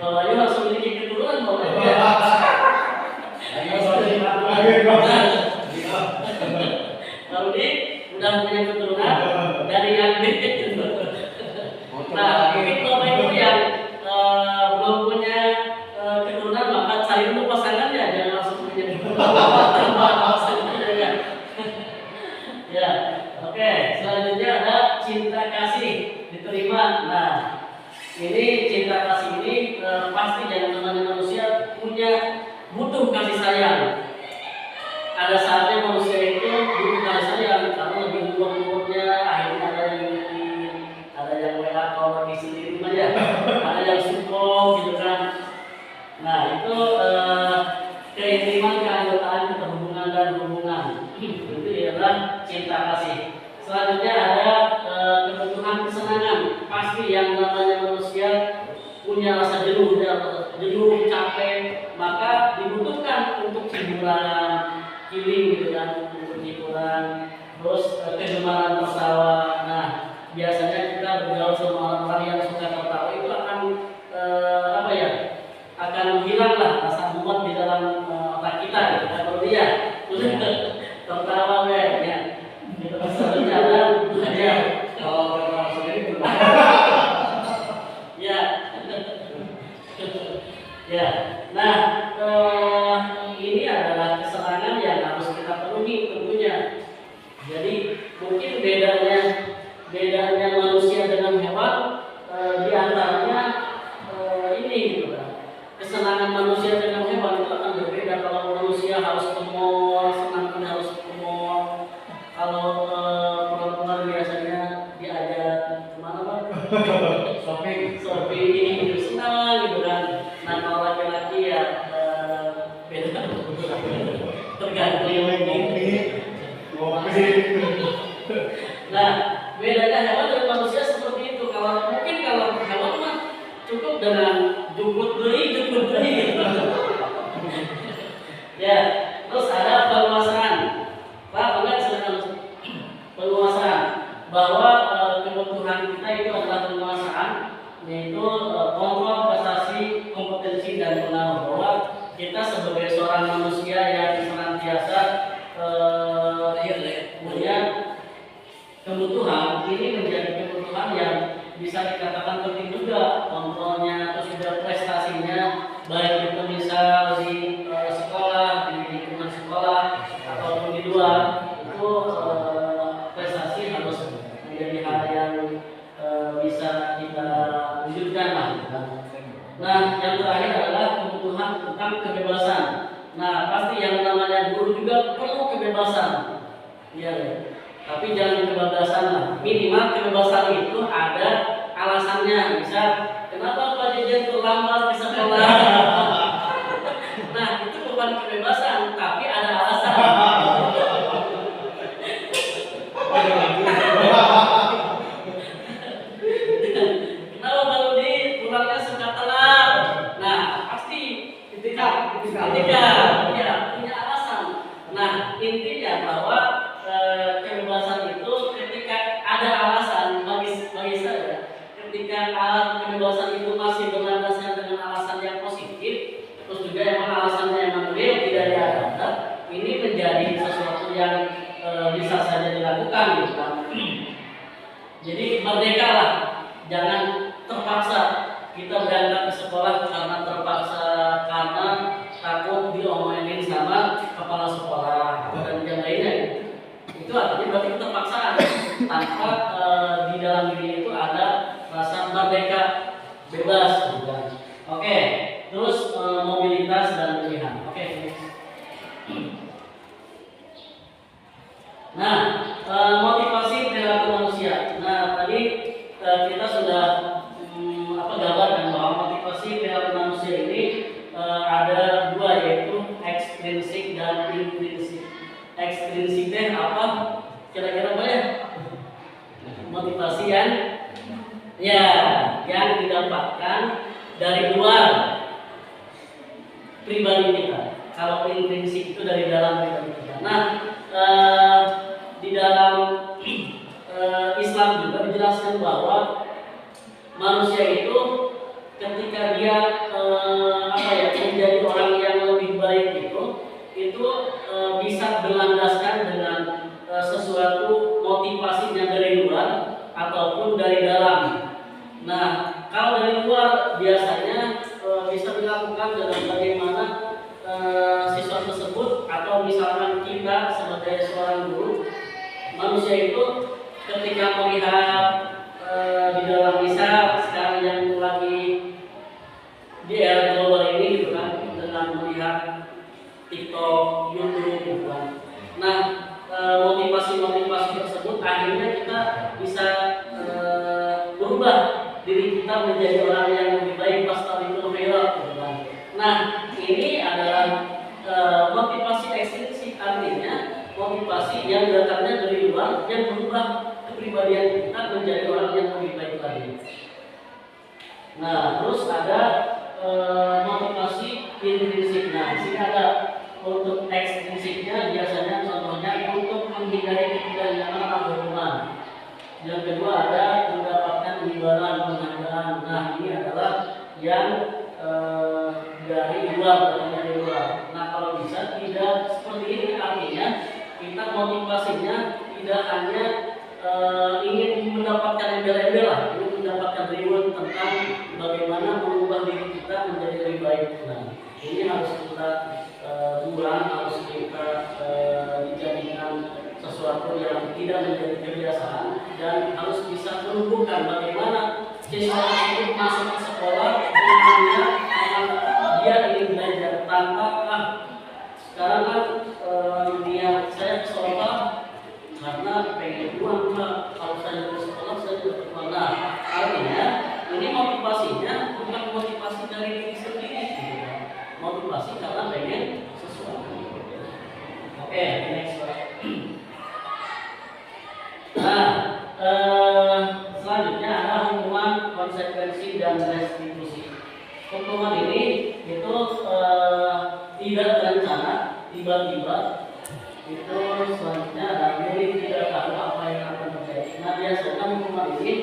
kalau ayo harus memiliki keturunan boleh ya. Kalau dia udah punya keturunan dari yang nah, mungkin kalau itu yang belum punya keturunan maka cari dulu pasangannya, jangan langsung punya keturunan. Ya, oke. Selanjutnya ada cinta kasih diterima. Nah, ini cinta kasih ini pasti yang namanya manusia punya butuh kasih sayang. Ada saatnya manusia itu butuh kasih sayang karena lebih luang-luangnya, akhirnya ada yang ngikutin, ada yang WA kalau lagi sendiri aja, ada yang support gitu kan. Nah itu keintiman, keanggotaan, perhubungan dan hubungan itu adalah cinta kasih. Selanjutnya ada kebutuhan kesenangan. Pasti yang namanya manusia punya rasa jenuh, capek, maka dibutuhkan untuk hiburan, healing gitu kan, untuk hiburan, terus kegemaran tertawa. Nah, biasanya kita bergaul sama orang-orang yang suka tertawa itu akan apa ya? Akan hilanglah rasa mumet di dalam otak kita gitu. Kalau dia tertawa ya. Itu sebenarnya ada ya. Kalau orang sendiri Ya. Ya. Nah, ini adalah kesenangan yang harus kita penuhi tentunya. Jadi mungkin bedanya manusia dengan hewan di antaranya ini gitu kan. Kesenangan manusia dengan hewan itu akan berbeda. Kalau manusia harus ke mall, senang harus ke mall. Kalau perempuan biasanya diajak kemana Pak? Shopping, senang gitu kan. Nah kalau laki-laki ya beda, tergantung ngopi. Nah bedanya hewan dan manusia seperti itu. Kalau hewan mah cukup dengan jemput beli gitu. Ya, terus ada penguasaan. Pak, enggak silakan. Penguasaan bahwa kebutuhan kita itu adalah penguasaan, yaitu kontrol, prestasi, kompetensi dan pengaruh. Bahwa kita sebagai seorang manusia yang senantiasa punya kebutuhan, ini menjadi kebutuhan yang bisa dikatakan penting juga, kontrolnya, terus juga prestasinya, baik itu misal di sekolah, di lingkungan sekolah ataupun di luar, itu prestasi harus menjadi hal yang bisa kita wujudkan lah. Nah, yang terakhir adalah kebutuhan tentang kebebasan. Nah, pasti yang namanya guru juga perlu kebebasan, iya. Tapi jangan kebebasan lah. Minimal kebebasan itu ada alasannya. Misal, kenapa Pak Jejen terlambat di sekolah? Nah, itu bukan kebebasan, tapi ada alasan. Kenapa Pak Rudi pulangnya suka telat? Nah, pasti ketika ya punya alasan. Nah, intinya bahwa kebebasan itu ketika ada alasan, bagi saya ketika kebebasan itu masih berlandaskan dengan alasan yang positif, terus juga emang alasannya emang real, tidak ada, ini menjadi sesuatu yang bisa saja dilakukan gitu kan. Jadi merdeka lah, jangan terpaksa kita berangkat ke sekolah karena terpaksa, karena takut diomelin sama lintas dan pilihan. Oke. Nah, motivasi perilaku manusia. Nah, tadi kita sudah gambarkan bahwa motivasi perilaku manusia ini ada dua, yaitu ekstrinsik dan intrinsik. Ekstrinsik apa? Kira-kira apa ya? Motivasi yang didapatkan dari luar pribadi kita. Kalau intrinsik itu dari dalam pribadi kita. Nah, di dalam Islam juga dijelaskan bahwa manusia itu ketika dia menjadi orang yang lebih baik itu bisa berlandaskan dengan sesuatu motivasinya dari luar ataupun dari dalam. Nah, kalau dari luar biasanya bisa dilakukan dengan bagaimana siswa tersebut, atau misalkan kita sebagai seorang guru, manusia itu ketika melihat di dalam misal sekarang yang lagi di era global ini gitu kan, dengan melihat TikTok, YouTube gitu kan. Nah, motivasi-motivasi tersebut akhirnya kita bisa berubah diri kita menjadi orang yang lebih baik pas itu viral gitu kan. Nah, ini adalah motivasi ekstrinsik, artinya motivasi yang datangnya dari luar yang berubah kepribadian kita menjadi orang yang lebih baik lagi. Nah, terus ada motivasi intrinsik. Nah, di sini ada untuk ekstrinsiknya, biasanya contohnya untuk menghindari ketegangan atau hukuman. Yang kedua ada mendapatkan imbalan penghargaan. Nah, ini adalah yang dari luar. Nah, kalau bisa tidak seperti ini, artinya kita motivasinya tidak hanya ingin mendapatkan embel-embel lah, ingin mendapatkan reward tentang bagaimana mengubah diri kita menjadi lebih baik. Nah, ini harus kita buang, harus kita dijadikan sesuatu yang tidak menjadi kebiasaan, dan harus bisa menumbuhkan bagaimana siswa itu masuk ke sekolah dengan dia ingin belajar tanpa sekarang kan dunia saya ke sekolah karena pengen uang, kalau saya ke sekolah saya dapat uang. Nah, artinya ini motivasinya bukan motivasi dari diri sendiri, motivasi karena pengen sesuatu. Oke, next slide. Nah, selanjutnya adalah hukuman, konsekuensi, dan restitusi. Hukuman ini itu tidak terencana, tiba-tiba. Itu selanjutnya ada murid tidak tahu apa yang akan terjadi. Nah, biasanya hukuman ini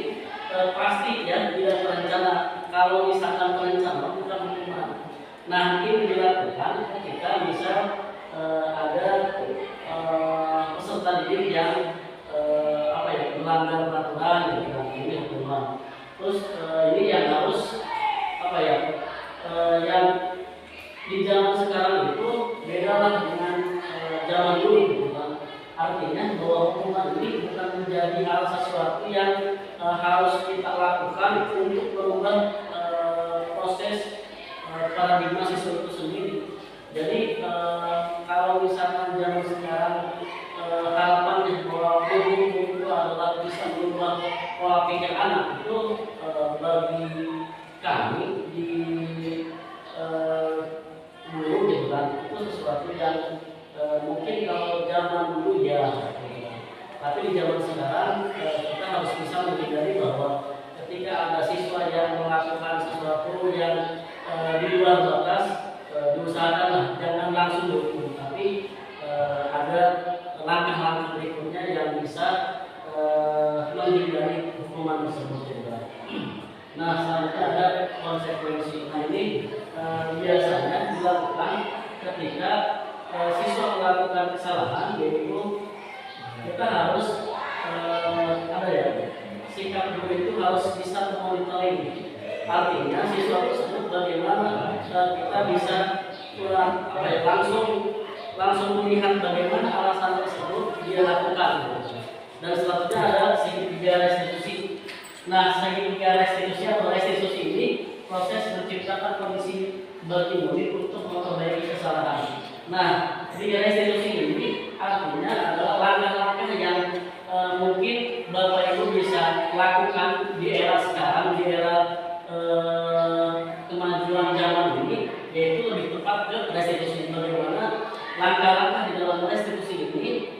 pasti ya tidak terencana. Kalau misalkan terencana bukan hukuman. Nah, ini dilakukan ketika misal ada peserta didik yang melanggar peraturan gitu kan, ini hukuman. Terus ini yang harus yang di zaman sekarang itu beda lah dengan zaman dulu gitu kan. Artinya bahwa hukuman ini bukan menjadi hal sesuatu yang harus kita lakukan untuk merubah proses paradigma siswa itu sendiri. Jadi kalau misalkan zaman sekarang harapannya bahwa guru itu adalah bisa merubah pola pikir anak, itu bagi kami di dulu gitu kan, itu sesuatu yang mungkin kalau zaman dulu ya, tapi di zaman sekarang kita harus bisa menghindari bahwa ketika ada siswa yang melakukan sesuatu yang di luar batas, diusahakanlah jangan langsung dihukum, tapi ada langkah-langkah berikutnya yang bisa menghindari hukuman tersebut juga. Nah, selanjutnya ada konsekuensi. Nah, ini biasanya dilakukan ketika siswa melakukan kesalahan, yaitu kita harus sikap guru itu harus bisa monitoring. Artinya siswa tersebut bagaimana kita bisa langsung melihat bagaimana alasan tersebut dia lakukan. Dan selanjutnya ada segitiga restitusi. Nah, segitiga restitusi atau restitusi ini proses menciptakan kondisi bertimuri untuk memperbaiki kesalahan. Nah, di restitusi ini artinya adalah langkah-langkah yang mungkin Bapak Ibu bisa lakukan di era sekarang, di era kemajuan zaman ini, yaitu lebih tepat ke restitusi. Bagaimana langkah-langkah di dalam restitusi ini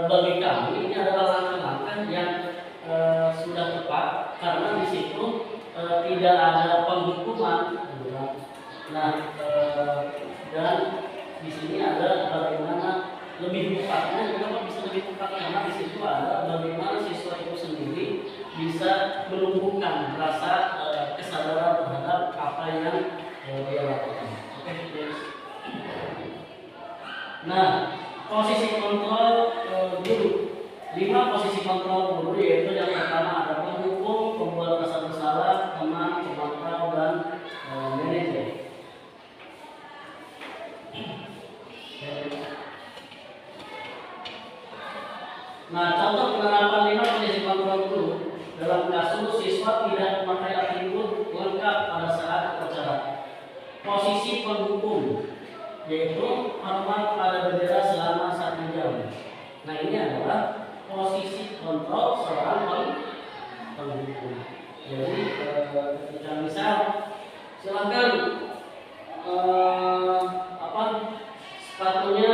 bagi kami ini adalah langkah-langkah yang sudah tepat karena di situ tidak ada penghukuman. Nah, dan di sini ada bagaimana lebih tepatnya. Kenapa bisa lebih tepat? Karena di situ ada bagaimana siswa itu sendiri bisa menumbuhkan rasa kesadaran terhadap apa yang dia lakukan. Oke, yes. Nah, posisi kontrol guru. 5 posisi kontrol guru, yaitu yang pertama ada penghukum, pembuat rasa bersalah, teman, pemantau, dan manajer. Nah, contoh penerapan 5 posisi kontrol guru dalam kasus siswa tidak memakai atribut lengkap pada saat upacara. Posisi penghukum, yaitu hormat pada bendera selama 1 jam. Nah, ini adalah posisi kontrol seorang penghukum. Jadi ketika misal silakan sepatunya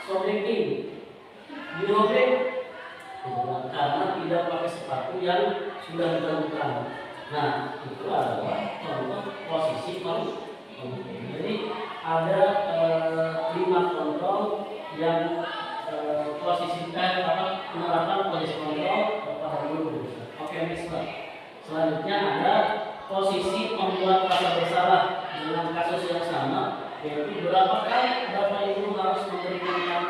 sobekin, dirobek karena tidak pakai sepatu yang sudah ditentukan. Nah, itu adalah contoh posisi penghukum. Jadi ada 5 kontrol yang posisi penerapan posisi kontrol pada guru. Oke, next. Selanjutnya ada posisi membuat rasa bersalah dengan kasus yang sama, yaitu berapa kali Bapak Ibu harus memberikan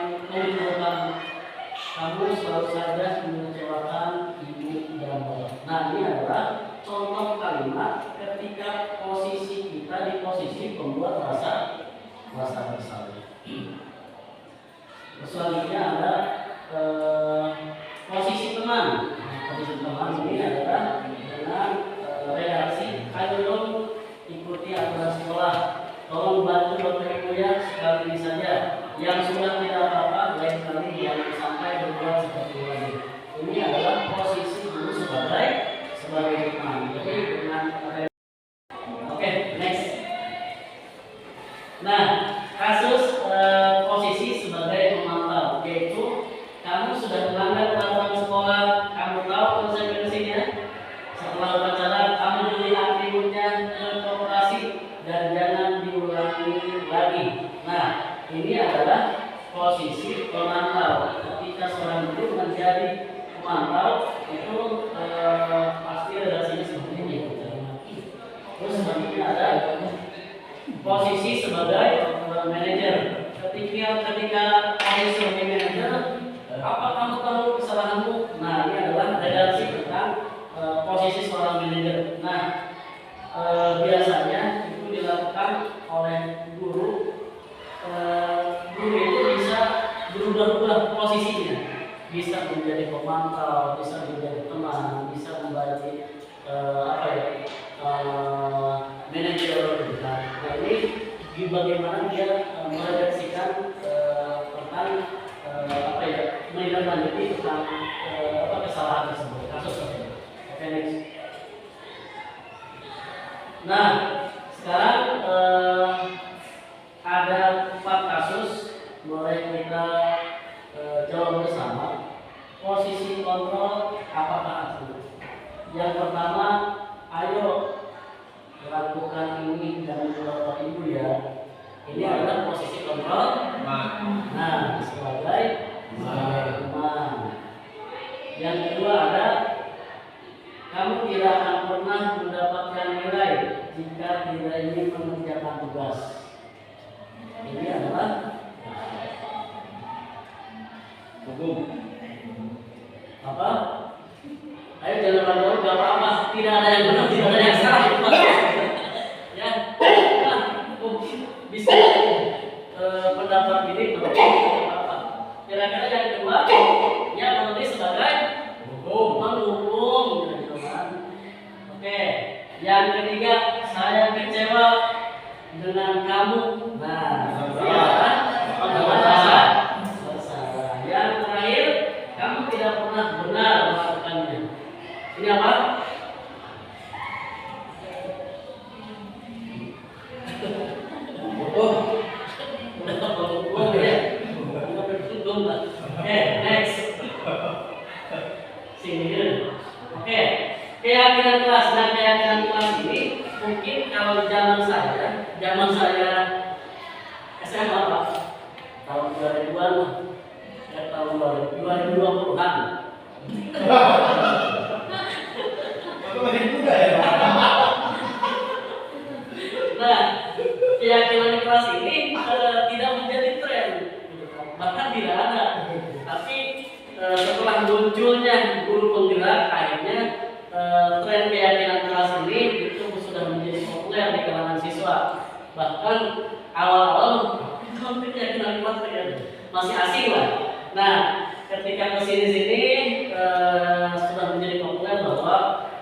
kamu selalu saja mengecewakan ibu dan bapak. Nah, ini adalah contoh kalimat ketika posisi kita di posisi pembuat rasa bersalah. Selanjutnya ada posisi teman. Posisi teman ini adalah dengan reaksi, ayo dong ikuti aturan sekolah, tolong bantu Bapak Ibu ya sekali ini saja, yang sudah tidak apa-apa lain kali yang sampai berbuat seperti ini. Ini adalah posisi guru sebagai teman. Jadi dengan oke, next. Nah, kasus posisi sebagai pemantau, yaitu kamu sudah melanggar peraturan sekolah, kamu tahu konsekuensinya. Setelah upacara kamu beli atributnya ke koperasi dan jangan diulangi lagi. Nah, ini adalah posisi pemantau. Ketika seorang guru menjadi pemantau itu pasti relasinya seperti ini. Terus selanjutnya ada posisi sebagai manajer. Ketika posisi sebagai manajer, apa kamu tahu kesalahanmu? Nah, ini adalah redaksi tentang posisi seorang manajer. Nah, biasanya itu dilakukan oleh guru. Guru itu bisa berubah-ubah posisinya, bisa menjadi pemantau, bisa menjadi teman, bisa menjadi manajer. Nah, ini bagaimana dia meredaksikan tentang menindaklanjuti tentang kesalahan tersebut, kasus tersebut. Oke, next. Nah, sekarang ada 4 kasus, boleh kita jawab bersama. Posisi kontrol apakah itu? Yang pertama, ayo lakukan ini dan Bapak Ibu ya. Ini adalah posisi kontrol. Nah, sebagai teman. Yang kedua ada, kamu tidak akan pernah mendapatkan nilai jika tidak ingin mengerjakan tugas. Ini adalah hukum. Apa? Ayo jangan ragu, gak apa-apa. Tidak ada yang benar, tidak ada yang salah. Ya, nah, bisa pendapat ini apa? Kira-kira yang kedua, ya menulis sebagai menghukum. Oke, yang ketiga saya dengan kamu. Nah, ya, bersalah. Yang terakhir, kamu tidak pernah benar melakukannya. Ini apa? Keyakinan kelas dan keyakinan kelas ini mungkin kalau zaman saya SMA Pak, tahun 2000-an, tahun 2020-an. Nah, keyakinan kelas ini tidak menjadi tren, bahkan tidak ada. Tapi setelah munculnya guru penggerak, akhirnya tren keyakinan kelas ini itu sudah menjadi populer di kalangan siswa. Bahkan awal-awal keyakinan kelas masih asing lah. Nah, ketika kesini-sini sudah menjadi populer bahwa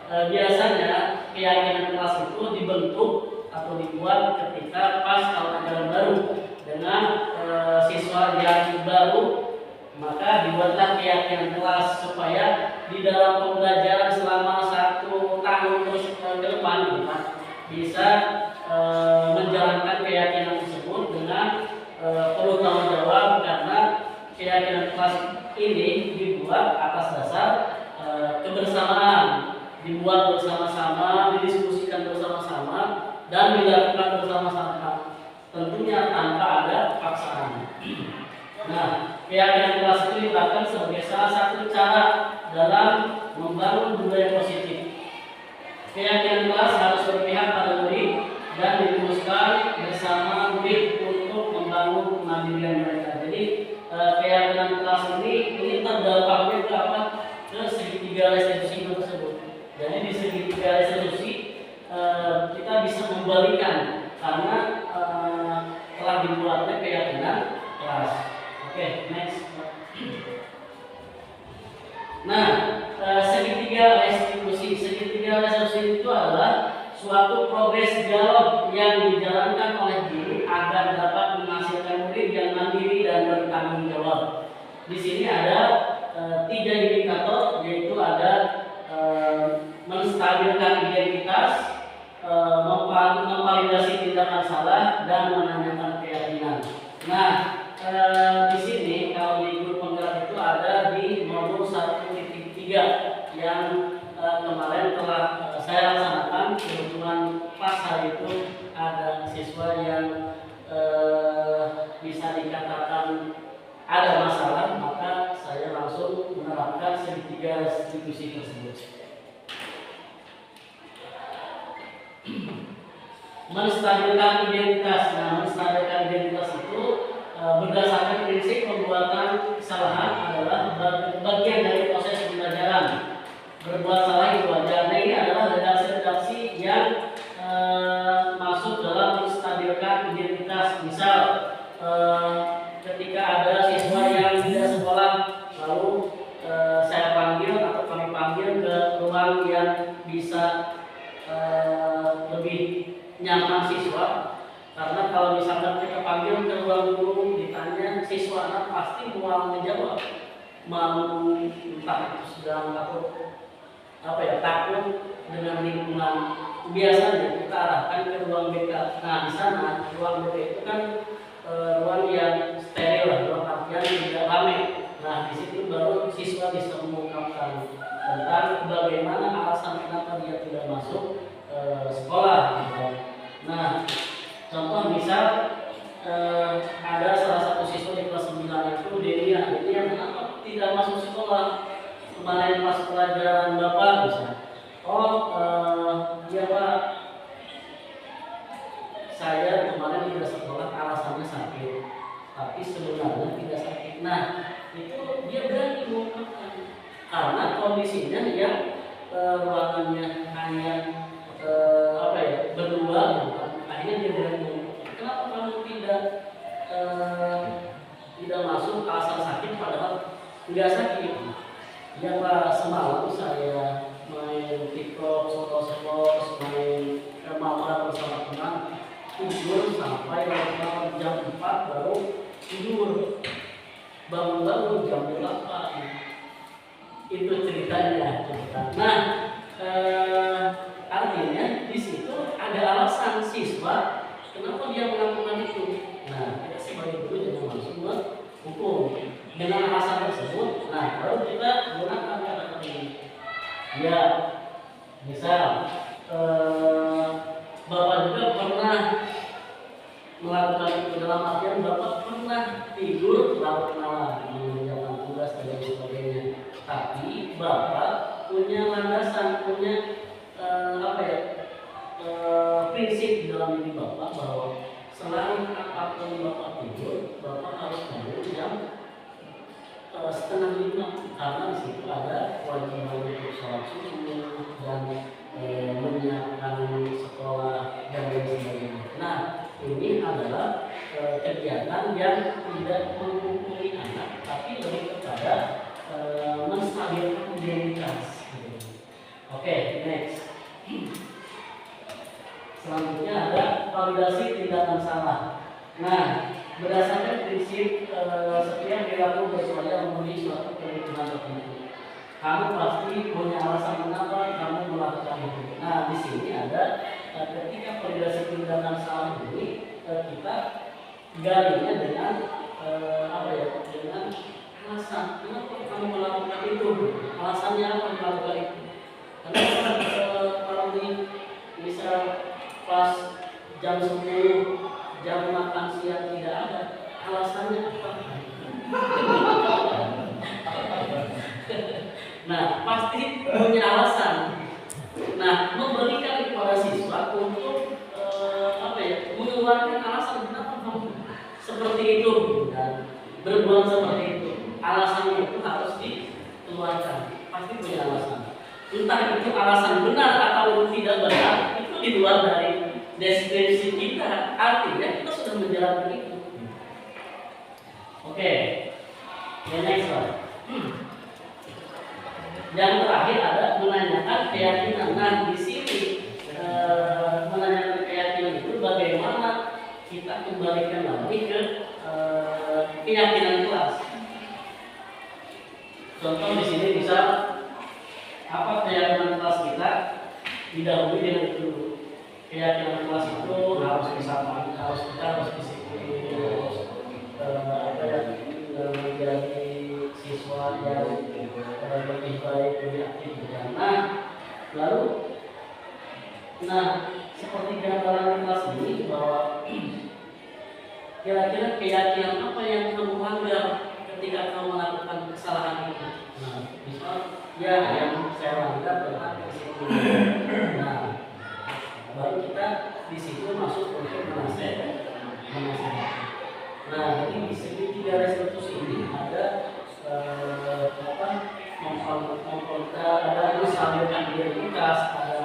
biasanya keyakinan kelas itu dibentuk atau dibuat ketika pas tahun ajaran baru dengan siswa yang baru, maka dibuatlah keyakinan kelas supaya di dalam pembelajaran selama 1 tahun terus ke depan bisa menjalankan keyakinan tersebut dengan perlu tanggung jawab, karena keyakinan kelas ini dibuat atas dasar kebersamaan, dibuat bersama-sama, didiskusikan bersama-sama, dan dilakukan bersama-sama, tentunya tanpa ada paksaan. Nah, keyakinan kelas itu ditetapkan sebagai salah satu cara dalam membangun budaya positif. Keyakinan kelas harus berpihak pada murid dan dirumuskan bersama murid untuk membangun kemandirian mereka. Jadi keyakinan kelas ini terdampaknya ke apa? Ke segitiga restitusi tersebut. Jadi di segitiga restitusi kita bisa membalikan karena telah dibuatnya keyakinan kelas. Oke, next. Nah, segitiga restitusi itu adalah suatu progres dialog yang dijalankan oleh guru agar dapat menghasilkan murid yang mandiri dan bertanggung jawab. Di sini ada 3 indikator, yaitu ada menstabilkan identitas, memvalidasi tindakan salah, dan menanyakan keyakinan. Nah, di sini kalau di guru penggerak itu ada di nomor 1.3 yang kemarin telah saya laksanakan. Kebetulan pas hari itu ada siswa yang bisa dikatakan ada masalah, maka saya langsung menerapkan segitiga restitusi tersebut. Menstabilkan identitas. Nah, menstabilkan identitas itu berdasarkan prinsip pembuatan kesalahan adalah bagian dari proses pembelajaran. Berbuat salah itu wajar. Nah, ini adalah redaksi-redaksi yang masuk dalam menstabilkan identitas. Misal ketika ada siswa yang tidak sekolah, lalu saya panggil atau kami panggil ke ruang yang bisa lebih nyaman siswa. Karena kalau misalkan kita panggil ke ruang guru, ditanya siswa, pasti mau menjawab, mau entah itu sedang takut dengan lingkungan. Biasanya kita arahkan ke ruang BK. Nah, di sana ruang BK itu kan ruang yang steril, ruang artian tidak ramai. Nah, di situ baru siswa bisa mengungkapkan tentang bagaimana alasan kenapa dia tidak masuk sekolah. Gitu. Nah, contoh misal ada salah satu siswa di kelas 9 itu Delia kenapa tidak masuk sekolah kemarin pas pelajaran Bapak misalnya. Iya Pak, saya kemarin tidak sekolah alasannya sakit, tapi sebenarnya tidak sakit. Nah, itu dia berani mengungkapkan karena kondisinya yang ruangannya hanya berdua, akhirnya dia berani. Kenapa kamu tidak masuk alasan sakit padahal tidak sakit? Ya Pak, semalam saya main TikTok, foto-foto, main mabar bersama teman. tidur sampai jam 4 baru tidur, bangun jam 8. Itu ceritanya. Nah, artinya di situ ada alasan siswa kenapa dia melakukan itu. Nah, kita sebagai guru jangan langsung menghukum dengan alasan tersebut. Nah, baru kita gunakan kata-kata ini. Ya, misal Bapak juga pernah melakukan itu, dalam artian Bapak pernah tidur larut malam mengerjakan tugas dan lain sebagainya. Tapi Bapak punya landasan, punya prinsip di dalam diri Bapak bahwa selain apapun Bapak tidur, Bapak harus bangun jam 4:30, karena di situ ada kewajiban untuk sholat subuh dan menyiapkan sekolah dan lain sebagainya. Nah, ini adalah kegiatan yang tidak menghukumi anak, tapi lebih kepada menstabilkan identitas. Oke, next. Selanjutnya ada validasi tindakan salah. Nah, berdasarkan prinsip setiap perilaku berupaya memenuhi suatu perhitungan tertentu. Kamu pasti punya alasan mengapa kamu melakukan itu. Nah, di sini ada ketika validasi tindakan salah ini kita galinya dengan dengan alasan kenapa kamu melakukan itu, alasannya apa melakukan itu. Karena kalau misal pas jam 10 jam makan siang tidak ada, alasannya apa? Nah, pasti punya alasan. Nah, memberikan kepada siswa untuk mengeluarkan alasan kenapa kamu seperti itu dan berbuat seperti itu. Alasannya itu harus dikeluarkan. Pasti punya alasan. Entah itu alasan benar atau tidak benar, itu di luar dari deskripsi kita. Artinya kita sudah menjalankan itu. Oke, yang next one. Yang terakhir ada menanyakan keyakinan. Nah, di sini menanyakan keyakinan itu bagaimana kita kembalikan lagi ke keyakinan kelas. Contoh di sini bisa apa keyakinan kelas kita didahului dengan itu. Keyakinan kelas itu harus disamakan, kita harus disiplin, harus menjadi siswa yang lebih baik, lebih aktif. Nah, seperti gambaran kelas ini bahwa kira-kira keyakinan apa yang kamu langgar ketika kamu melakukan kesalahan itu. Nah, misal ya yang saya langgar tentang disiplin. Nah, baru kita di situ masuk untuk menasehati. Nah, jadi di segi 3 restitusi ini ada ada menstabilkan identitas, ada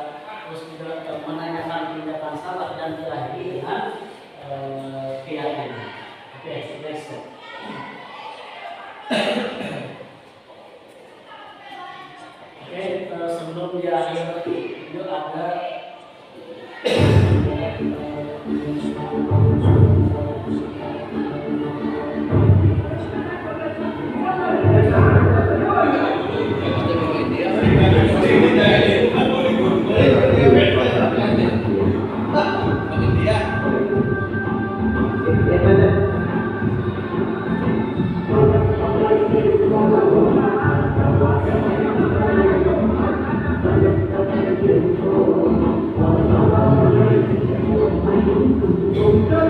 terus juga menanyakan tindakan salah dan diakhiri dengan keyakinan. Oke, next step. Oke, sebelum diakhiri video ada Untuk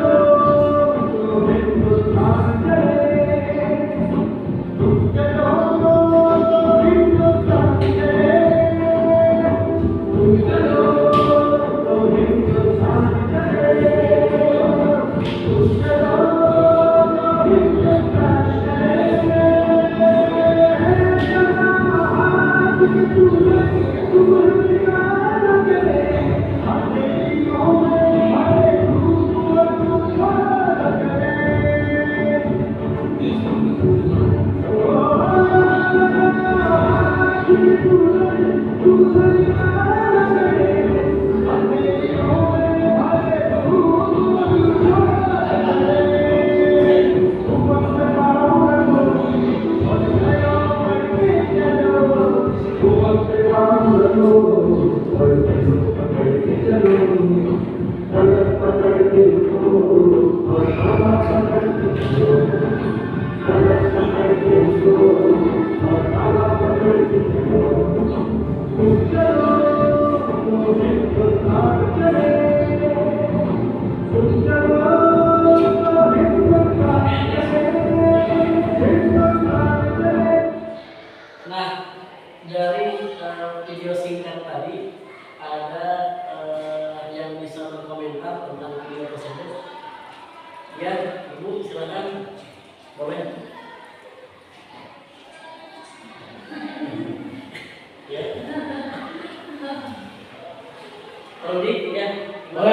Boleh? Ya. Rodi, ya. Boleh.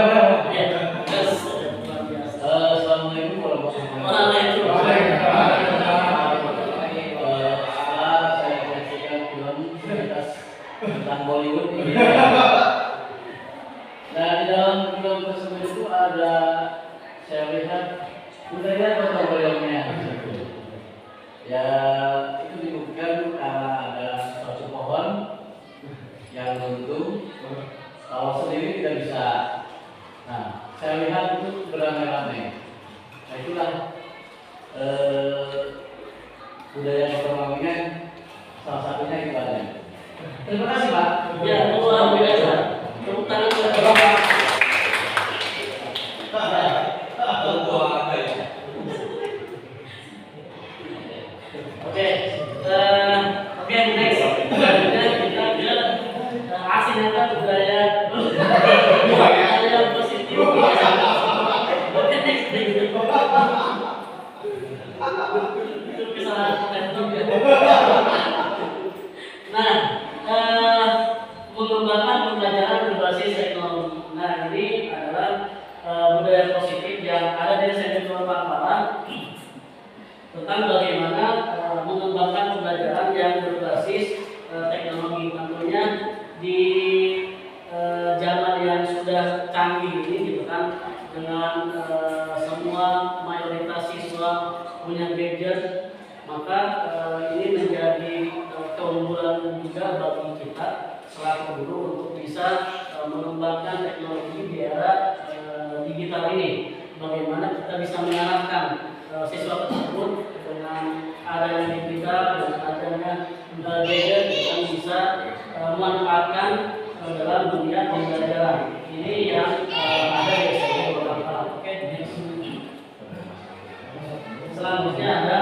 Ya. Yes. Luar biasa. Assalamualaikum warahmatullahi wabarakatuh. Saya menyaksikan film atas tentang Bollywood ini. Nah, di dalam film tersebut itu ada, saya lihat budaya gotong royongnya. Ya, itu dibuktikan karena ada suatu pohon yang runtuh. Kalau sendiri tidak bisa. Nah, saya lihat itu beramai-ramai. Nah, itulah budaya gotong royongnya, salah satunya itu ada. Terima kasih, Pak. Ya, luar biasa. Tepuk tangan buat Bapak. Oke, next. Selanjutnya kita ke asinkan budaya yang positif. Oke, next. Itu kesalahan laptop ya. Nah, mengembangkan pembelajaran berbasis teknologi. Nah, ini adalah budaya positif yang ada di Senior Pampara tentang bagaimana mengembangkan pembelajaran yang berbasis teknologi. Tentunya di zaman yang sudah canggih ini, gitu kan, dengan semua mayoritas siswa punya gadget, maka ini menjadi keunggulan juga bagi kita selaku guru untuk bisa mengembangkan teknologi di era digital ini. Bagaimana kita bisa mengarahkan siswa tersebut dengan adanya digital dan adanya gadget yang bisa memanfaatkan dalam dunia pembelajaran. Ini yang ada di beberapa. Oke. Selanjutnya ada